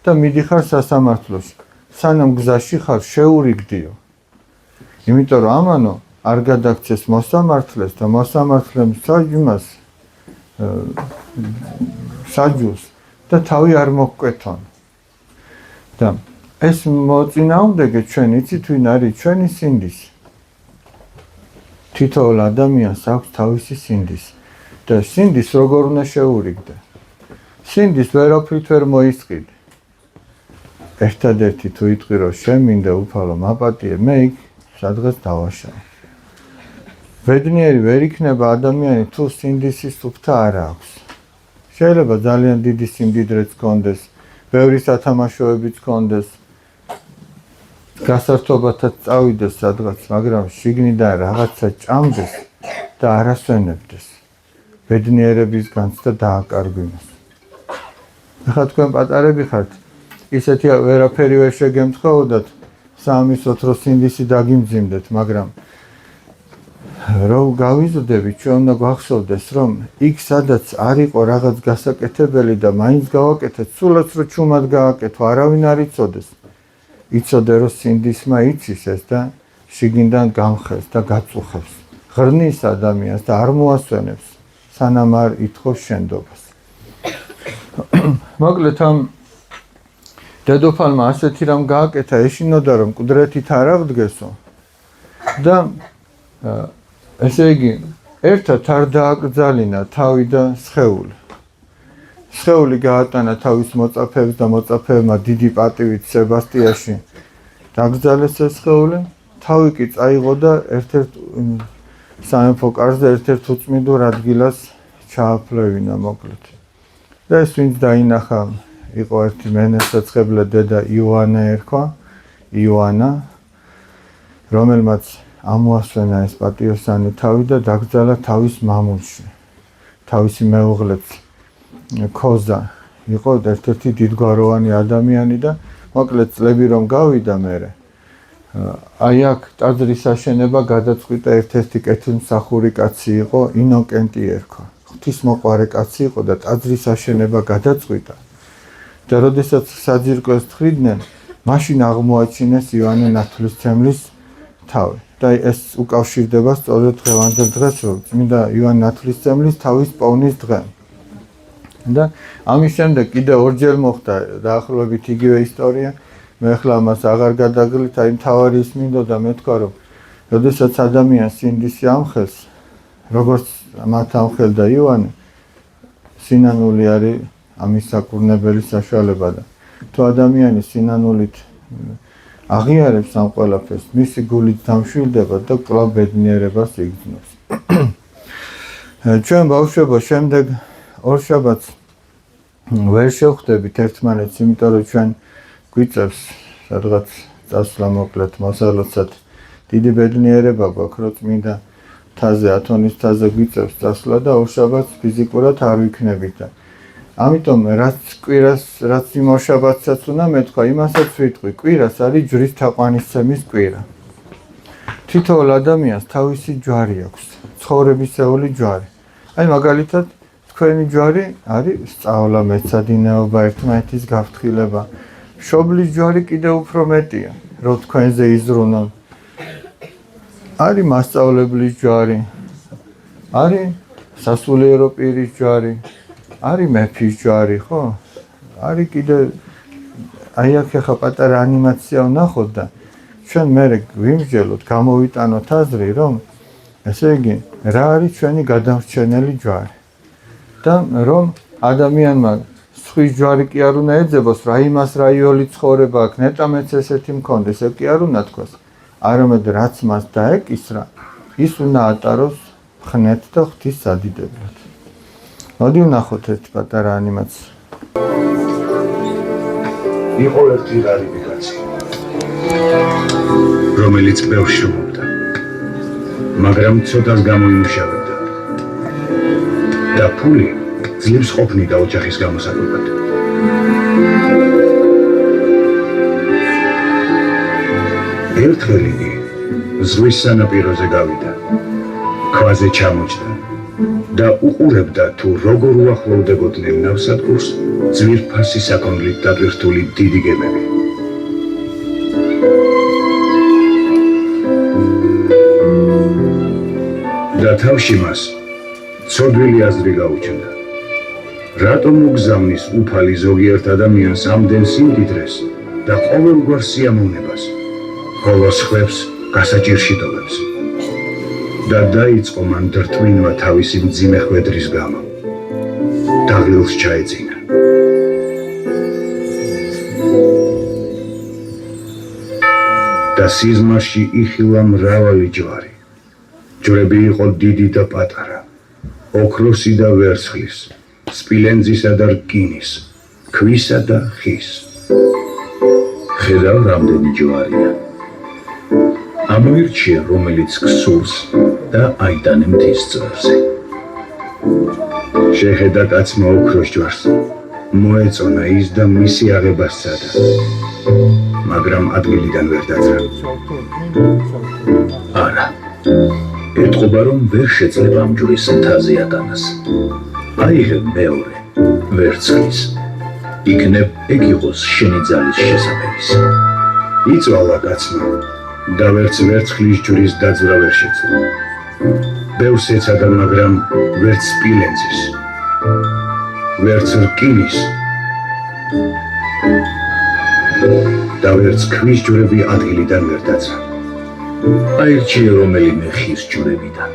და მიდიხარ სასამართლოში. სანამ გზაში ხარ, შეურიგდიო. იმიტომ რომ ამანო არ გადაგცეს მოსამართლეს და მოსამართლემ საჯმას საჯულს და თავი არ მოგკვეთონ. და ეს მოწინააღმდეგე ჩვენ იცით ვინ არის? ჩვენი სინდისი. თითოეულ ადამიანს აქვს თავისი სინდისი. და სინდის როგორ უნდა შეურიგდე? სინდის ვერაფრით ვერ მოისყიდე. ერთადერთი თუ იტყვი რომ შემინდა უფალო მაპატიე, მე იქ სადღაც დავაშავე. ბედნიერი ვერ იქნება ადამიანი თუ სინდისის უფთა არ აქვს. შეიძლება ძალიან დიდი სიმდიდრეც გქონდეს, ბევრი სათამაშოებიც გქონდეს, გასართობათაც წავიდეს სადღაც, მაგრამ შიგნიდან რაღაცა ჭამდეს და არასვენებდეს. ბედნიერების განცდა დააკარგვინოს. ახლა თქვენ პატარები ხართ, ისეთი ვერაფერი ვერ შეგემთხოვდათ, საამისოთ რო სინდისი დაგიმძიმდეთ, მაგრამ რომ გავიზრდებით, ჩვენ უნდა გვახსოვდეს, რომ იქ სადაც არ იყო რაღაც გასაკეთებელი და მაინც გავაკეთეთ, სულაც რო ჩუმად გააკეთო, არავინ არ იცოდეს. იცოდე რომ სინდისმა იცის ეს და შიგნიდან გამხელს და გაწუხებს. ღრნის ადამიანს და არ მოასვენებს, სანამ არ ითხოვს შენდობას. მოკლედ ამ დედოფალმა ასეთი რამ გააკეთა, ეშინოდა რომ მკვდრეთით არ აღდგესო და ესე იგი ერთად არ დააკრძალინა თავი და სხეული. სხეული გაატანა თავის მოწაფეებს და მოწაფეებმა დიდი პატივით სებასტიაში დაკრძალეს ეს სხეული, თავი კი წაიღო და ერთ-ერთ სამეფო კარზე ერთ-ერთ უწმიდურ ადგილას ჩააფლევინა მოკლედ. და ეს ვინც დაინახა, იყო ერთი მენესაცხებლე დედა იოანა ერქვა, იოანა, რომელმაც ამოასვენა ეს პატიოსანი თავი და დაკრძალა თავის მამულში. თავისი მეუღლეც ქოზა იყო ერთ-ერთი დიდგვაროვანი ადამიანი და მოკლედ წლები რომ გავიდა მერე, აი აქ ტაძრის აშენება გადაწყვიტა ერთ-ერთი კეთილმსახური კაცი იყო, ინოკენტი ერქვა. ღვთისმოყვარე კაცი იყო და ტაძრის აშენება გადაწყვიტა. და როდესაც საძირკველს თხრიდნენ, მაშინ აღმოაჩინეს იოანე ნათლისმცემლის თავი. და ეს უკავშირდება სწორედ დღევანდელ დღეს, რომ წმინდა იოანე ნათლისმცემლის თავის პოვნის დღე. და ამის შემდეგ კიდე ორჯერ მოხდა დაახლოებით იგივე ისტორია. მე ახლა მას აღარ გადაგლით, აი მთავარი ის მინდოდა მე თქვა, რომ როდესაც ადამიანს სინდისი ამხელს, როგორც მათ ამხელდა იოანე, სინანული არის ამის საკურნებელი საშუალება და თუ ადამიანი სინანულით აღიარებს ამ ყველაფერს, მისი გულით დამშვილდება და კვლავ ბედნიერებას იგრძნობს. ჩვენ ბავშვობა შემდეგ ორ შაბათს ვერ შევხვდებით ერთმანეთს, იმიტომ რომ ჩვენ გვიწევს სადღაც წასვლა მოკლედ მოსალოცად დიდი ბედნიერება გვაქვს, რომ წმინდა თაზე ათონის თაზე გვიწევს წასვლა და ორ შაბათს ფიზიკურად არ ვიქნებით და ამიტომ რაც კვირას, რაც იმ ორ შაბათსაც უნდა მეთქვა, იმასაც ვიტყვი, კვირას არის ჯვრის თაყვანისცემის კვირა. თითოეულ ადამიანს თავისი ჯვარი აქვს, ცხოვრებისეული ჯვარი. აი მაგალითად თქვენი ჯვარი არის სწავლა, მეცადინეობა, ერთმანეთის გაფრთხილება. მშობლის ჯვარი კიდევ უფრო მეტია, რომ თქვენზე იზრუნონ. არის მასწავლებლის ჯვარი, არის სასულიერო პირის ჯვარი, არის მეფის ჯვარი, ხო? არის კიდე აი აქ ახლა პატარა ანიმაცია ვნახოთ და ჩვენ მერე გვიმსჯელოთ, გამოვიტანოთ აზრი, რომ ესე იგი რა არის ჩვენი გადამრჩენელი ჯვარი. და რომ ადამიანმა სხვის ჯვარი კი არ უნდა ეძებოს, რა იმას რაიოლი ცხოვრება აქვს, ნეტამეც ესეთი მქონდეს, ეგ კი არ უნდა თქვას. არამედ რაც მას დაეკისრა, ის უნდა ატაროს ხნეთ და ღვთის სადიდებლად. მოდი ვნახოთ ერთ პატარა ანიმაცია.
იყო ერთი ღარიბი კაცი, რომელიც ბევრს შრომობდა, მაგრამ ცოტას გამოიმუშავებდა და ფული ძლივს ყოფნიდა ოჯახის გამოსაკვებად. ერთხელ იგი ზღვის სანაპიროზე გავიდა, ქვაზე ჩამოჯდა და უყურებდა თუ როგორ უახლოვდებოდნენ ნავსადგურს ძვირფასი საქონლით დატვირთული დიდი გემები. და თავში მას ცოდვილი აზრი გაუჩნდა. რატომ უგზავნის უფალი ზოგიერთ ადამიანს ამდენ სიმდიდრეს და ყოველგვარ სიამოვნებას, ხოლო სხვებს გასაჭირშიტოვებს? და დაიწყო მან დრტვინვა თავისი მძიმე ხვედრის გამო. დაღლილს ჩაეძინა. და სიზმარში იხილა მრავალი ჯვარი. ჯვრები იყო დიდი და პატარა, ოქროსი და ვერცხლის, სპილენძისა და რკინის, ქვისა და ხის. ხედავ რამდენი ჯვარია. ამოირჩია, რომელიც გსურს და აიტანე მთის წვერზე. შეხედა კაცმა ოქროს ჯვარს, მოეწონა ის და მისი აღება სცადა, მაგრამ ადგილიდან ვერ დაძრა. არა, ეტყობა, რომ ვერ შეძლება ამ ჯვრის მთაზე ატანას. აიღე მეორე, ვერცხლის. იქნებ ეგ იყოს შენი ძალის შესაბამის. იწვალა კაცმა და ვერც ვერცხლის ჯვრის დაძვრა ვერ შეძლო. ბევრს ეცადა, მაგრამ ვერც სპილენძის, ვერც რკინის და ვერც ქვის ჯვრები ადგილიდან ვერ დაძრა. აირჩია რომელიმე ხის ჯვრებიდან.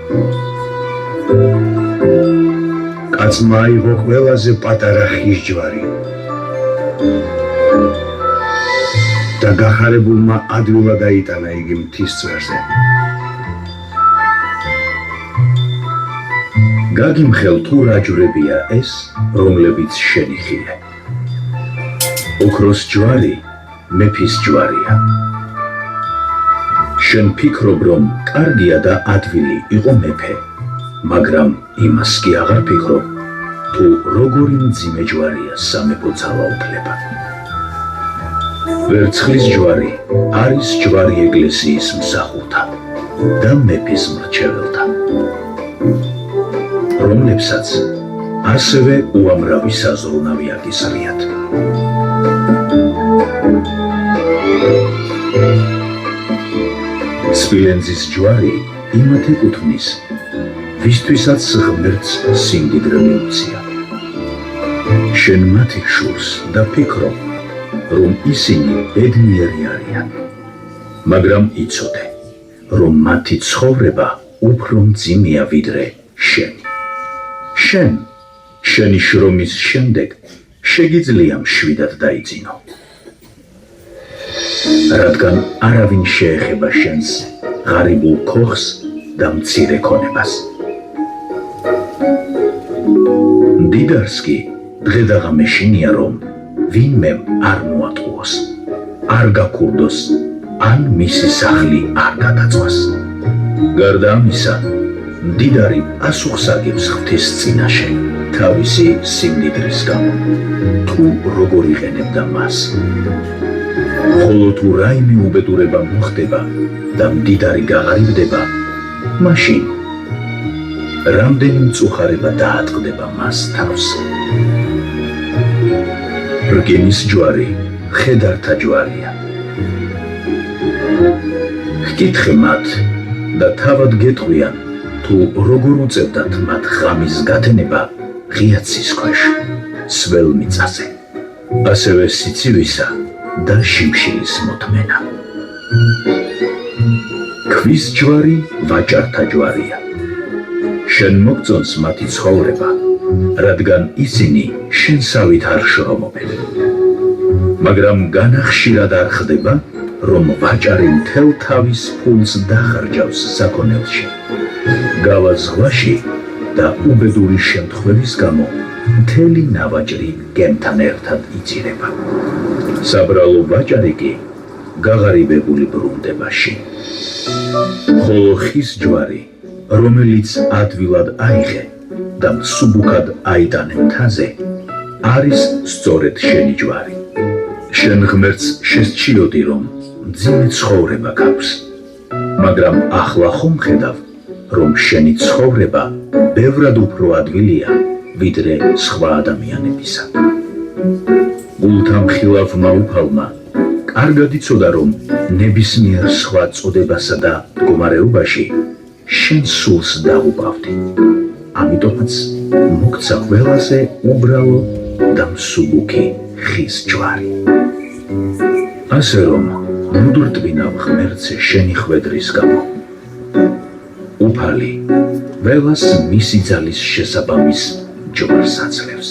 კაცმა აიღო ყველაზე პატარა ხის ჯვარი და გახარებულმა ადვილად აიტანა იგი მთის წვერზე. გაგიმხელ თუ რა ჯვრებია ეს, რომლებიც შენი ხია. ოქროს ჯვარი მეფის ჯვარია. შენ ფიქრობ, რომ კარგია და ადვილი იყო მეფე, მაგრამ იმას კი აღარ ფიქრობ, თუ როგორი მძიმე ჯვარია სამეფო ძალაუფლება. ვერცხლის ჯვარი არის ჯვარი ეკლესიის მსახურთა და მეფის მრჩეველთა, რომლებსაც ასევე უამრავი საზრუნავი აკისრიათ. სპილენძის ჯვარი იმათ ეკუთვნის, ვისთვისაც ღმერთს სიმდიდრე მიუცია. შენ მათი შურს და ფიქრობ, რომ ისინი ბედნიერი არიან, მაგრამ იცოდე, რომ მათი ცხოვრება უფრო მძიმეა ვიდრე შენი. შენი შრომის შემდეგ შეგიძლია მშვიდად დაიძინო. რადგან არავინ შეეხება შენს ღარიბულ ქოხს და მცირე ქონებას. მდიდარს კი დღედაღამე შინია, რომ ვინმე არ მოატყუოს, არ გაქურდოს, ან მისი სახლი არ გადაწვას. გარდა ამისა, მდიდარი პასუხს აგებს ღვთის წინაშე თავისი სიმდიდრის გამო, თუ როგორ იყენებდა მას. ხოლო თუ რაიმე უბედურება მოხდება და მდიდარი გაღარიბდება, მაშინ რამდენი მწუხარება დაატყდება მას თავს. რგენის ჯვარი ხედართა ჯვარია. ჰკითხე მათ და თავად გეტყვიან, თუ როგორ უწევდათ მათ ღამის გათენება ღია ცის ქვეშ, სველ მიწაზე, ასევე სიცივისა და შიმშილის მოთმენა. ქვის ჯვარი ვაჭართა ჯვარია. შენ მოგწონს მათი ცხოვრება, რადგან ისინი შენსავით არ შრომობენ. მაგრამ განახშირად არ ხდება, რომ ვაჭარი მთელ თავის ფულს დახარჯავს საქონელში. გავა ზღვაში და უბედური შემთხვევის გამო მთელი ნავაჭრი გემთან ერთად იწირება. საბრალო ვაჭარი კი გაღარიბებული ბრუნდებაში. ხოლო ხის ჯვარი, რომელიც ადვილად აიღე და მსუბუქად აიტანე მთაზე, არის სწორედ შენი ჯვარი. შენ ღმერთს შესჩიოდი, რომ მძიმე ცხოვრება გაქვს, მაგრამ ახლა ხომ ხედავ, რომ შენი ცხოვრება ბევრად უფრო ადვილია, ვიდრე სხვა ადამიანებისა. გულთამხილავმა უფალმა კარგად იცოდა, რომ ნებისმიერ სხვა წოდებასა და მდგომარეობაში შენ სულს დაღუპავდი. ამიტომაც მოგცა ყველაზე უბრალო და მსუბუქი ხის ჯვარი. ასე რომ მუდრტვინავ ღმერთზე შენი ხვედრის გამო. უფალი ველას მისი ძალის შესაბამის ჯვარს აძლევს.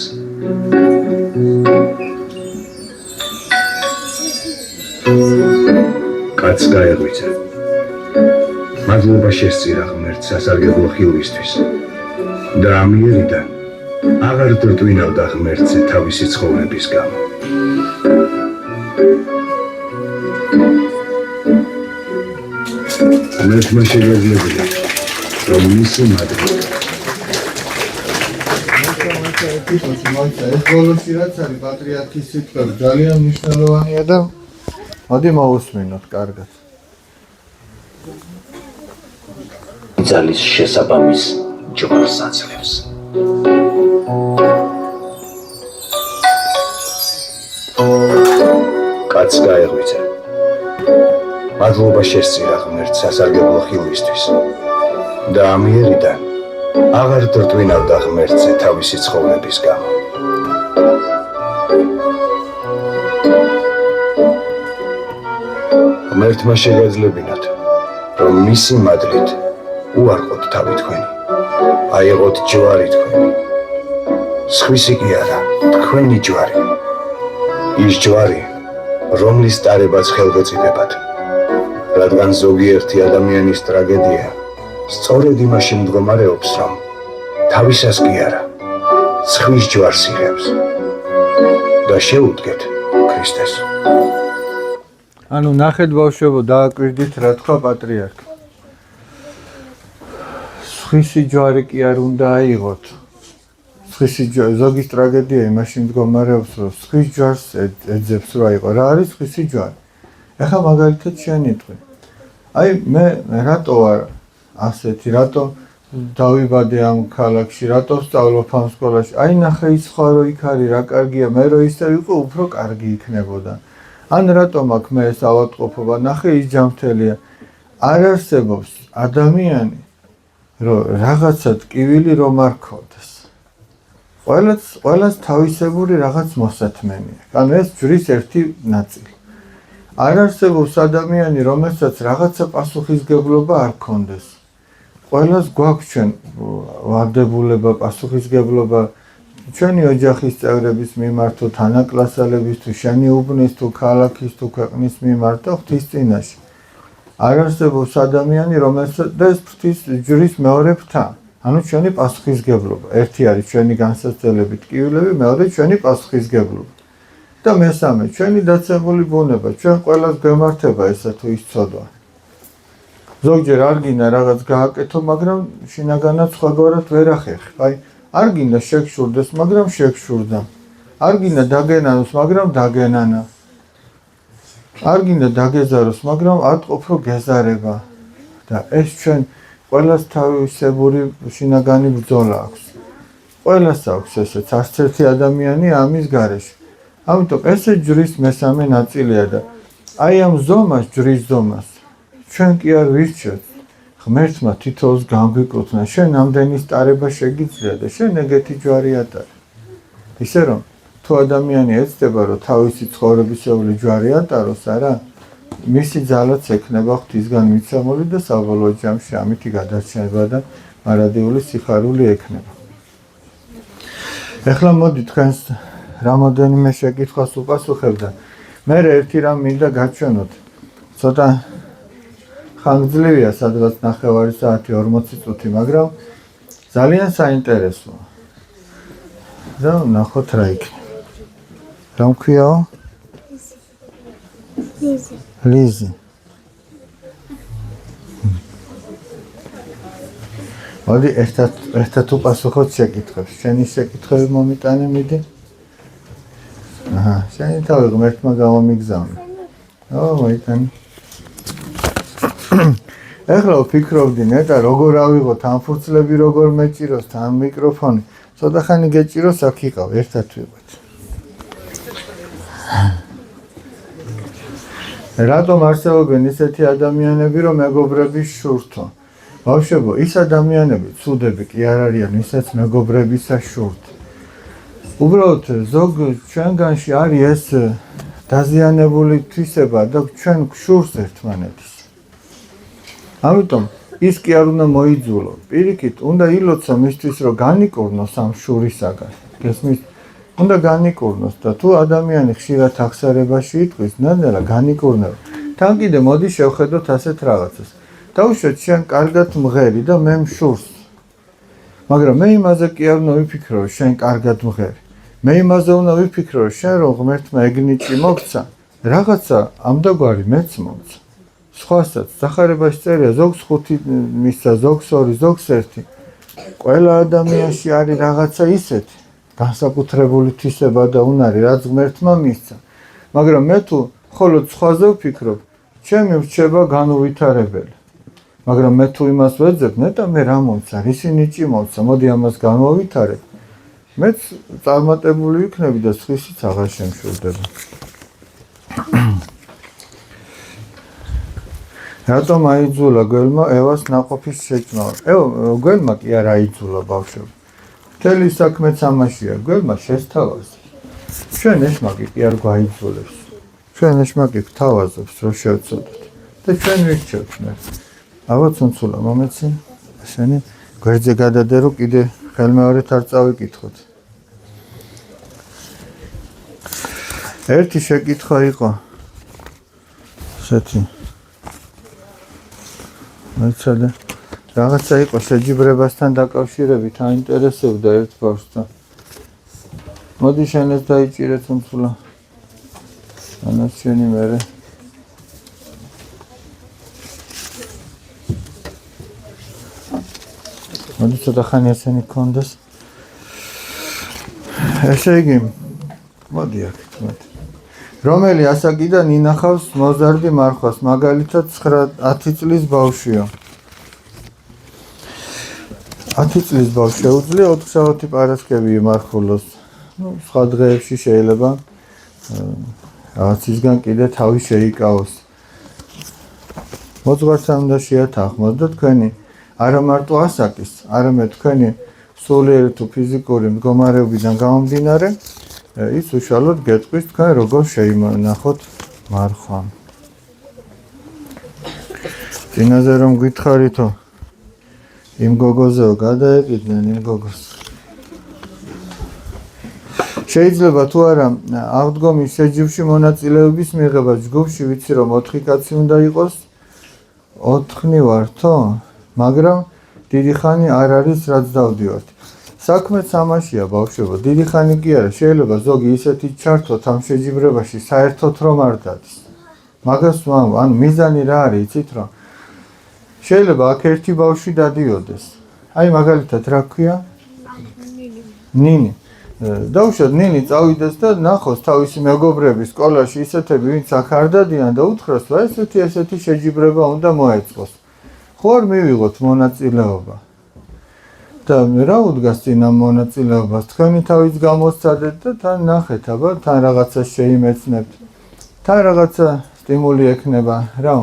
კაც გაეღვიძა. მადლობა შესწირა ღმერთს სასარგებლო ხილვისთვის და ამიერიდან აღარ დრტვინავდა ღმერთზე თავისი ცხოვრების გამო. ღმერთმა შეგეძლებინა, რომ მისი მადლით
ეს ბოლოსი რაც არის პატრიარქის სიტყვები ძალიან მნიშვნელოვანია და მოდი მოვუსმინოთ კარგად.
ძალის შესაბამის ჯვარს აძლევს. კაც გაეღვიძა. მადლობა შესწირა ღმერთს სასარგებლო ხილვისთვის და ამიერიდან აღარ დრტვინავდა ღმერთზე თავისი ცხოვრების გამო. ღმერთმა შეგაძლებინათ, რომ მისი მადლით უარყოთ თავი თქვენი, აიღოთ ჯვარი თქვენი. სხვისი კი არა, თქვენი ჯვარი. ის ჯვარი, რომლის ტარებაც ხელგეწიდებათ, რადგან ზოგიერთი ადამიანის ტრაგედია სწორედ იმაში მდგომარეობს, რომ თავისას კი არა, სხვის ჯვარს იღებს და შეუდგეთ ქრისტეს.
ანუ ნახეთ ბავშვებო, დააკვირდით რა თქვა პატრიარქი. სხვისი ჯვარი კი არ უნდა აიღოთ. სხვისი ჯვარი, ზოგის ტრაგედია იმაში მდგომარეობს, რომ სხვის ჯვარს ეძებს რა იყო. რა არის სხვისი ჯვარი? ეხლა მაგალითად შენიტყვი. აი მე რატო ვარ ასეთი, რატო დავიბადე ამ ქალაქში, რატო ვსწავლობ ამ სკოლაში? აი ნახე ის სხვა რო იქ არის, რა კარგია, მე რო ისე ვიყო, უფრო კარგი იქნებოდა. ან რატომ აქ მე ეს ავადმყოფობა, ნახე ის ჯანმრთელია. არ არსებობს ადამიანი, რომ რაღაცა ტკივილი რომ არ ქონდეს. ყველას თავისებური რაღაც მოსათმენია. ანუ ეს ჯვრის ერთი ნაწილი. არ არსებობს ადამიანი, რომელსაც რაღაცა პასუხისგებლობა არ ქონდეს. ყველას გვაქვს ჩვენ ვარდებულება, პასუხისგებლობა ჩვენი ოჯახის წევრების მიმართ თუ თანაკლასელების თუ შენი უბნის თუ ქალაქის თუ ქვეყნის მიმართ და ღვთის წინაშე. არ არსებობს ადამიანი, რომელსაც ღვთის ჯვრის მეორე ფრთა. ანუ ჩვენი პასუხისგებლობა. ერთი არის ჩვენი განსაცდელები, ტკივილები, მეორე ჩვენი პასუხისგებლობა. და მესამე, ჩვენი დაცემული ბუნება, ჩვენ ყველას გვემართება ესა თუ ის ცოდვა. ზოგჯერ არ გინდა რაღაც გააკეთო, მაგრამ შინაგანად სხვაგვარად ვერ ახერხი. აი, არ გინდა შეგშურდეს, მაგრამ შეგშურდა. არ გინდა დაგენანოს, მაგრამ დაგენანა. არ გინდა დაგეზაროს, მაგრამ არ ტყობ რომ გეზარება. და ეს ჩვენ ყველას თავისებური შინაგანი ბრძოლა აქვს. ყველას აქვს ესეც, არც ერთი ადამიანი ამის გარეშე. ამიტომ ესე ჯვრის მესამე ნაწილია და აი ამ ზომას, ჯვრის ზომას ჩვენ კი არ ვირჩევთ. ღმერთმა თითოეულს განგვიკუთვნა, შენ ამდენი სტარება შეგიძლია და შენ ეგეთი ჯვარი ატარე. ისე რომ თუ ადამიანი ეცდება რომ თავისი ცხოვრებისეული ჯვარი ატაროს, არა, მისი ძალაც ექნება ღვთისგან მიცემული და საბოლოო ჯამში ამითი გადარჩენება და მარადიული სიხარული ექნება. ეხლა მოდი თქვენს რამოდენიმე შეკითხვას უპასუხებ და მე ერთი რამ მინდა გაჩვენოთ. ცოტა ხანგრძლივია, სადღაც 9 საათი 40 წუთი, მაგრამ ძალიან საინტერესოა. და ნახოთ რა იქნება. რა მქვიაო? ლიზი. მოდი ერთად უპასუხოთ შეკითხვებს. შენი შეკითხვები მომიტანე მიდი. აჰა, შენი თავი ღმერთმა გამომიგზავნა. მოიტანე. ეხლა ვფიქრობდი ნეტა როგორ ავიღოთ ამ ფურცლები როგორ მეჭიროს თან მიკროფონი. ცოტა ხანი გეჭიროს აქ იყავ, ერთად ვიყოთ. რატომ არსებობენ ისეთი ადამიანები, რომ მეგობრების შურთო? ბავშვებო, ის ადამიანები, ცუდები კი არ არიან, ვისაც მეგობრებისა შურთ. უბრალოდ ზოგ ჩვენგანში არის ეს დაზიანებული თვისება და ჩვენ გშურს ერთმანეთის. ამიტომ ის კი არ უნდა მოიძულო. პირიქით, უნდა ილოცო მისთვის, რომ განიკურნოს ამ შურისაგან. გესმის? უნდა განიკურნოს და თუ ადამიანი ხშირად ახსარებაში იტყვის, ნელ-ნელა განიკურნება. თან კიდე მოდი შევხედოთ ასეთ რაღაცას. დაუშვათ შენ კარგად მღერი და მე მშურს. მაგრამ მე იმაზე კი არ უნდა ვიფიქრო, რომ შენ კარგად მღერი. მე იმაზე უნდა ვიფიქრო, რომ შენ რომ ღმერთმა ეგნიჭი მოგცა, რაღაცა ამდაგვარი მეც მოგცა. სხვასაც სახარებაში წერია ზოგს 5 მისცა, ზოგს 2, ზოგს 1. ყველა ადამიანში არის რაღაცა ისეთი განსაკუთრებული თვისება და უნარი, რაც ღმერთმა მისცა. მაგრამ მე თუ მხოლოდ სხვაზე ვფიქრობ, ჩემი რჩება განუვითარებელი. მაგრამ მე თუ იმას ვეძებ, ნეტა მე რა მომცა, რისი ნიჭი მომცა, მოდი ამას განვავითარებ. მეც წარმატებული ვიქნები და სხვისიც აღარ შემშურდება. რატომ აიძულა გველმა ევას ნაყოფის შეჭმა? გველმა კი არ აიძულა ბავშვები. მთელი საქმეც ამაშია, გველმა შესთავაზა. ჩვენ ეშმაკი კი არ გვაიძულებს. ჩვენ ეშმაკი გვთავაზობს, რომ შევწოდოთ. და ჩვენ ვირჩევთ მე. აბა ცუნცულა მომეცი, შენი გვერდზე გადადე, რომ კიდე ხელმეორედ არ წავიკითხოთ. ერთი შეკითხვა იყო. ესეთი. მეცადე რაღაცა იყო შეჯიბრებასთან დაკავშირებით, აინტერესებდა ერთ ბავშვს და მოდი შენაც დაიჭირე თუმცულა. ანას შენი მერე. მოდი ცოტა ხანი ესენი გქონდეს. ესე იგი, მოდი აქეთ, მოდი. რომელი ასაკიდან ინახავს მოზარდი მარხვას, მაგალითად 10 წლის ბავშვია. 10 წლის ბავშვს შეუძლია 4 საათი პარასკევი იმარხულოს. სხვა დღეებში შეიძლება რაღაცისგან კიდე თავი შეიკავოს. მოძღვარს უნდა შეათანხმოს და თქვენი არა მარტო ასაკის, არამედ თქვენი სულიერი თუ ფიზიკური მდგომარეობიდან გამომდინარე ის უშუალოდ გეტყვის თქვენ როგორ შეიმონახოთ მარხვა. წინაზე რომ გითხარითო იმ გოგოზეო გადაეკიდნენ იმ გოგოს. შეიძლება თუ არა აღდგომის შეჯიბრში მონაწილეობის მიღება ჯგუფში, ვიცი რომ 4 კაცი უნდა იყოს, 4 ვართო, მაგრამ დიდი ხანი არ არის რაც დავდივართ. საქმეც ამაშია ბავშვებო, დიდი ხანი კი არა, შეიძლება ზოგი ისეთი ჩართოთ ამ შეჯიბრებაში, საერთოდ რომ არ დადის. მაგას ანუ მიზანი რა არის, იცით რომ შეიძლება აქ ერთი ბავშვი დადიოდეს. აი მაგალითად რა ქვია? ნინი. დაუშვათ ნინი წავიდეს და ნახოს თავისი მეგობრების სკოლაში ისეთები, ვინც აქ არ დადიან და უთხრას, რა ესეთი შეჯიბრება უნდა მოეწყოს. ხო არ მივიღოთ მონაწილეობა. და რა უდგას წინ ამ მონაწილეობას? თქვენი თავის გამოსცადეთ და თან ნახეთ, აბა თან რაღაცა შეიმეცნებთ. თან რაღაცა სტიმული ექნება, რა?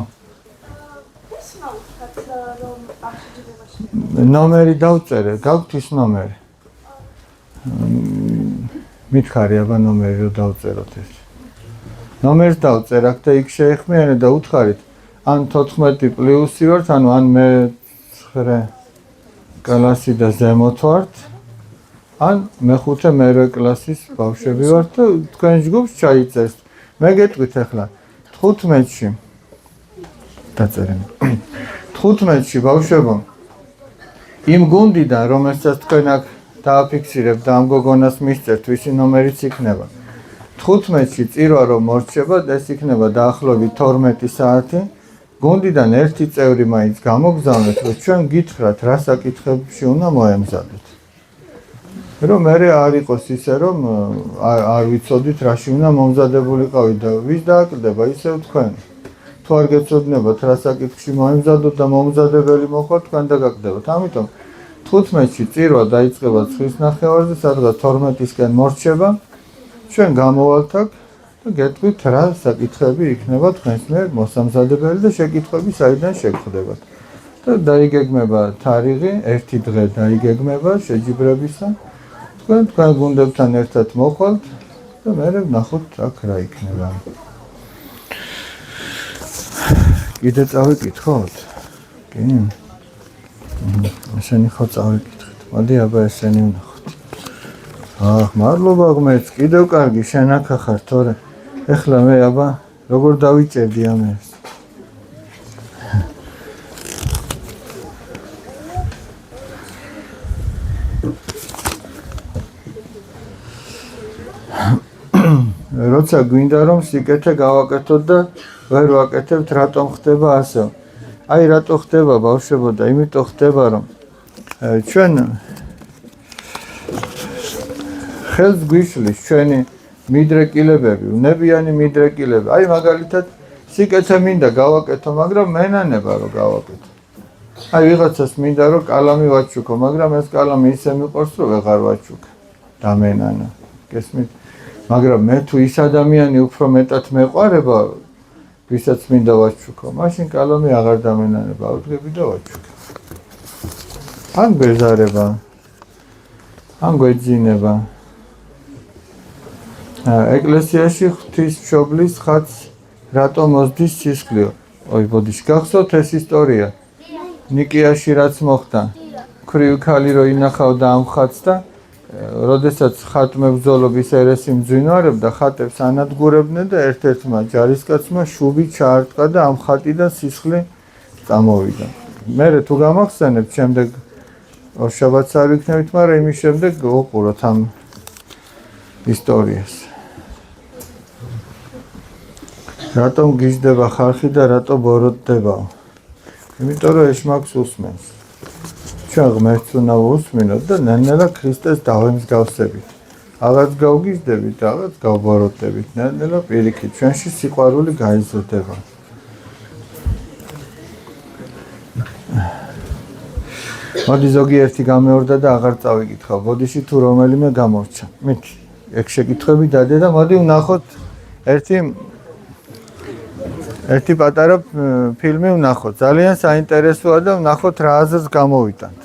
ნომერი დავწერე, გაქვთ ის ნომერი. მითხარი აბა ნომერი რო დავწეროთ ეს. ნომერს დავწერ აქ და იქ შეეხმიანე და უთხარით ან 14 პლუსი ვართ, ანუ ან მე 9 კლასი და ზემოთ ვართ, ან მე 5 მერვე კლასის ბავშვები ვართ და თქვენ ჯგუფს ჩაიწერთ. მე გეტყვით ახლა 15-ში დაწერე. 15-ში ბავშვებო იმ გუნდიდან, რომელსაც თქვენ აქ დააფიქსირებთ და ამ გოგონას მისწერთ, ვისი ნომერიც იქნება. 15-ში წირვა რომ მორჩება, ეს იქნება დაახლოებით 12 საათი. გუნდიდან ერთი წევრი მაინც გამოგზავნეთ, რომ ჩვენ გითხრათ, რა საკითხებში უნდა მოემზადოთ. რომ მე არ იყოს ისე, რომ არ ვიცოდით, რაში უნდა მომზადებულიყავით და ვის დააკლდება, ისევ თქვენ. თუ არ გეცოდინებათ, რა საკითხში მოემზადოთ და მომზადებელი მოხდეთ, თქვენ დაგაკდებათ. ამიტომ 15-ში წირვა დაიწყება 9:30-ზე, სადღაც 12-ისკენ მორჩება. ჩვენ გამოვალთ აქ და გეტყვით რა საკითხები იქნება თქვენს მიერ მოსამზადებელი და შეკითხვები საიდან შეგხვდებათ. და დაიგეგმება თარიღი, ერთი დღე დაიგეგმება შეჯიბრებისა. თქვენ გუნდებთან ერთად მოხვალთ და მე ვნახოთ აქ რა იქნება. კიდე წავიკითხოთ? კი. ესენი ხო წავიკითხეთ. მოდი აბა ესენი ვნახოთ. მადლობა ღმერთს, კიდევ კარგი შენ აქ ხარ, თორე ეხლა მე აბა როგორ დავიჭერდი ამას? როცა გვინდა რომ სიკეთე გავაკეთოთ და ვერ ვაკეთებთ, რატომ ხდება ასე? აი რატო ხდება ბავშვებო და იმიტომ ხდება რომ ჩვენ ხელს გვიშლის ჩვენი მიდრეკილებები, უნებიანი მიდრეკილება. აი მაგალითად სიკეთე მინდა გავაკეთო, მაგრამ მენანება რომ გავაკეთო. აი ვიღაცას მინდა რომ კალამი ვაჩუქო, მაგრამ ეს კალამი ისე მიყვარს რომ ვეღარ ვაჩუქ. დამენანა. გესმით? მაგრამ მე თუ ის ადამიანი უფრო მეტად მეყვარება, ვისაც მინდა ვაჩუქო, მაშინ კალამი აღარ დამენანება, ავდგები და ვაჩუქებ. ან გვეზარება, ან გვეძინება. ეკლესიაში ღვთისმშობლის ხატს რატომ მოსდის სისხლიო? ой, ბოდიში, გახსოვთ ეს ისტორია? ნიკიაში რაც მოხდა? ქვრივი ქალი რო ინახავდა ამ ხატს და როდესაც ხატმებრძოლობის ერესი მძვინვარებდა, ხატებს ანადგურებდნენ და ერთ-ერთმა ჯარისკაცმა შუბი ჩაარტყა და ამ ხატიდან სისხლი წამოვიდა. მერე თუ გამახსენებთ, შემდეგ ორშაბათს არ ვიქნებით, მაგრამ იმის შემდეგ ვუყუროთ ამ ისტორიას. რატომ გიждდება ხალხი და რატო ბოროტდებაო? იმიტომ რომ ეშმაკს უსმენს. ჩვენ ღმერთს უნდა ვუსმინოთ და ნელ-ნელა ქრისტეს დავემსგავსებით. აღარც გავგიждდებით, აღარც გავბოროტებით, ნელ-ნელა პირიქით ჩვენში სიყვარული გაიზრდება. მოდი ზოგიერთი გამეორდა და აღარ წავიკითხავ. ბოდიში თუ რომელიმე გამორჩა. მით ეგ შეკითხვები დადე და მოდი ვნახოთ ერთი პატარა ფილმი ვნახოთ. ძალიან საინტერესოა და ვნახოთ რა აზრს გამოვიტანთ.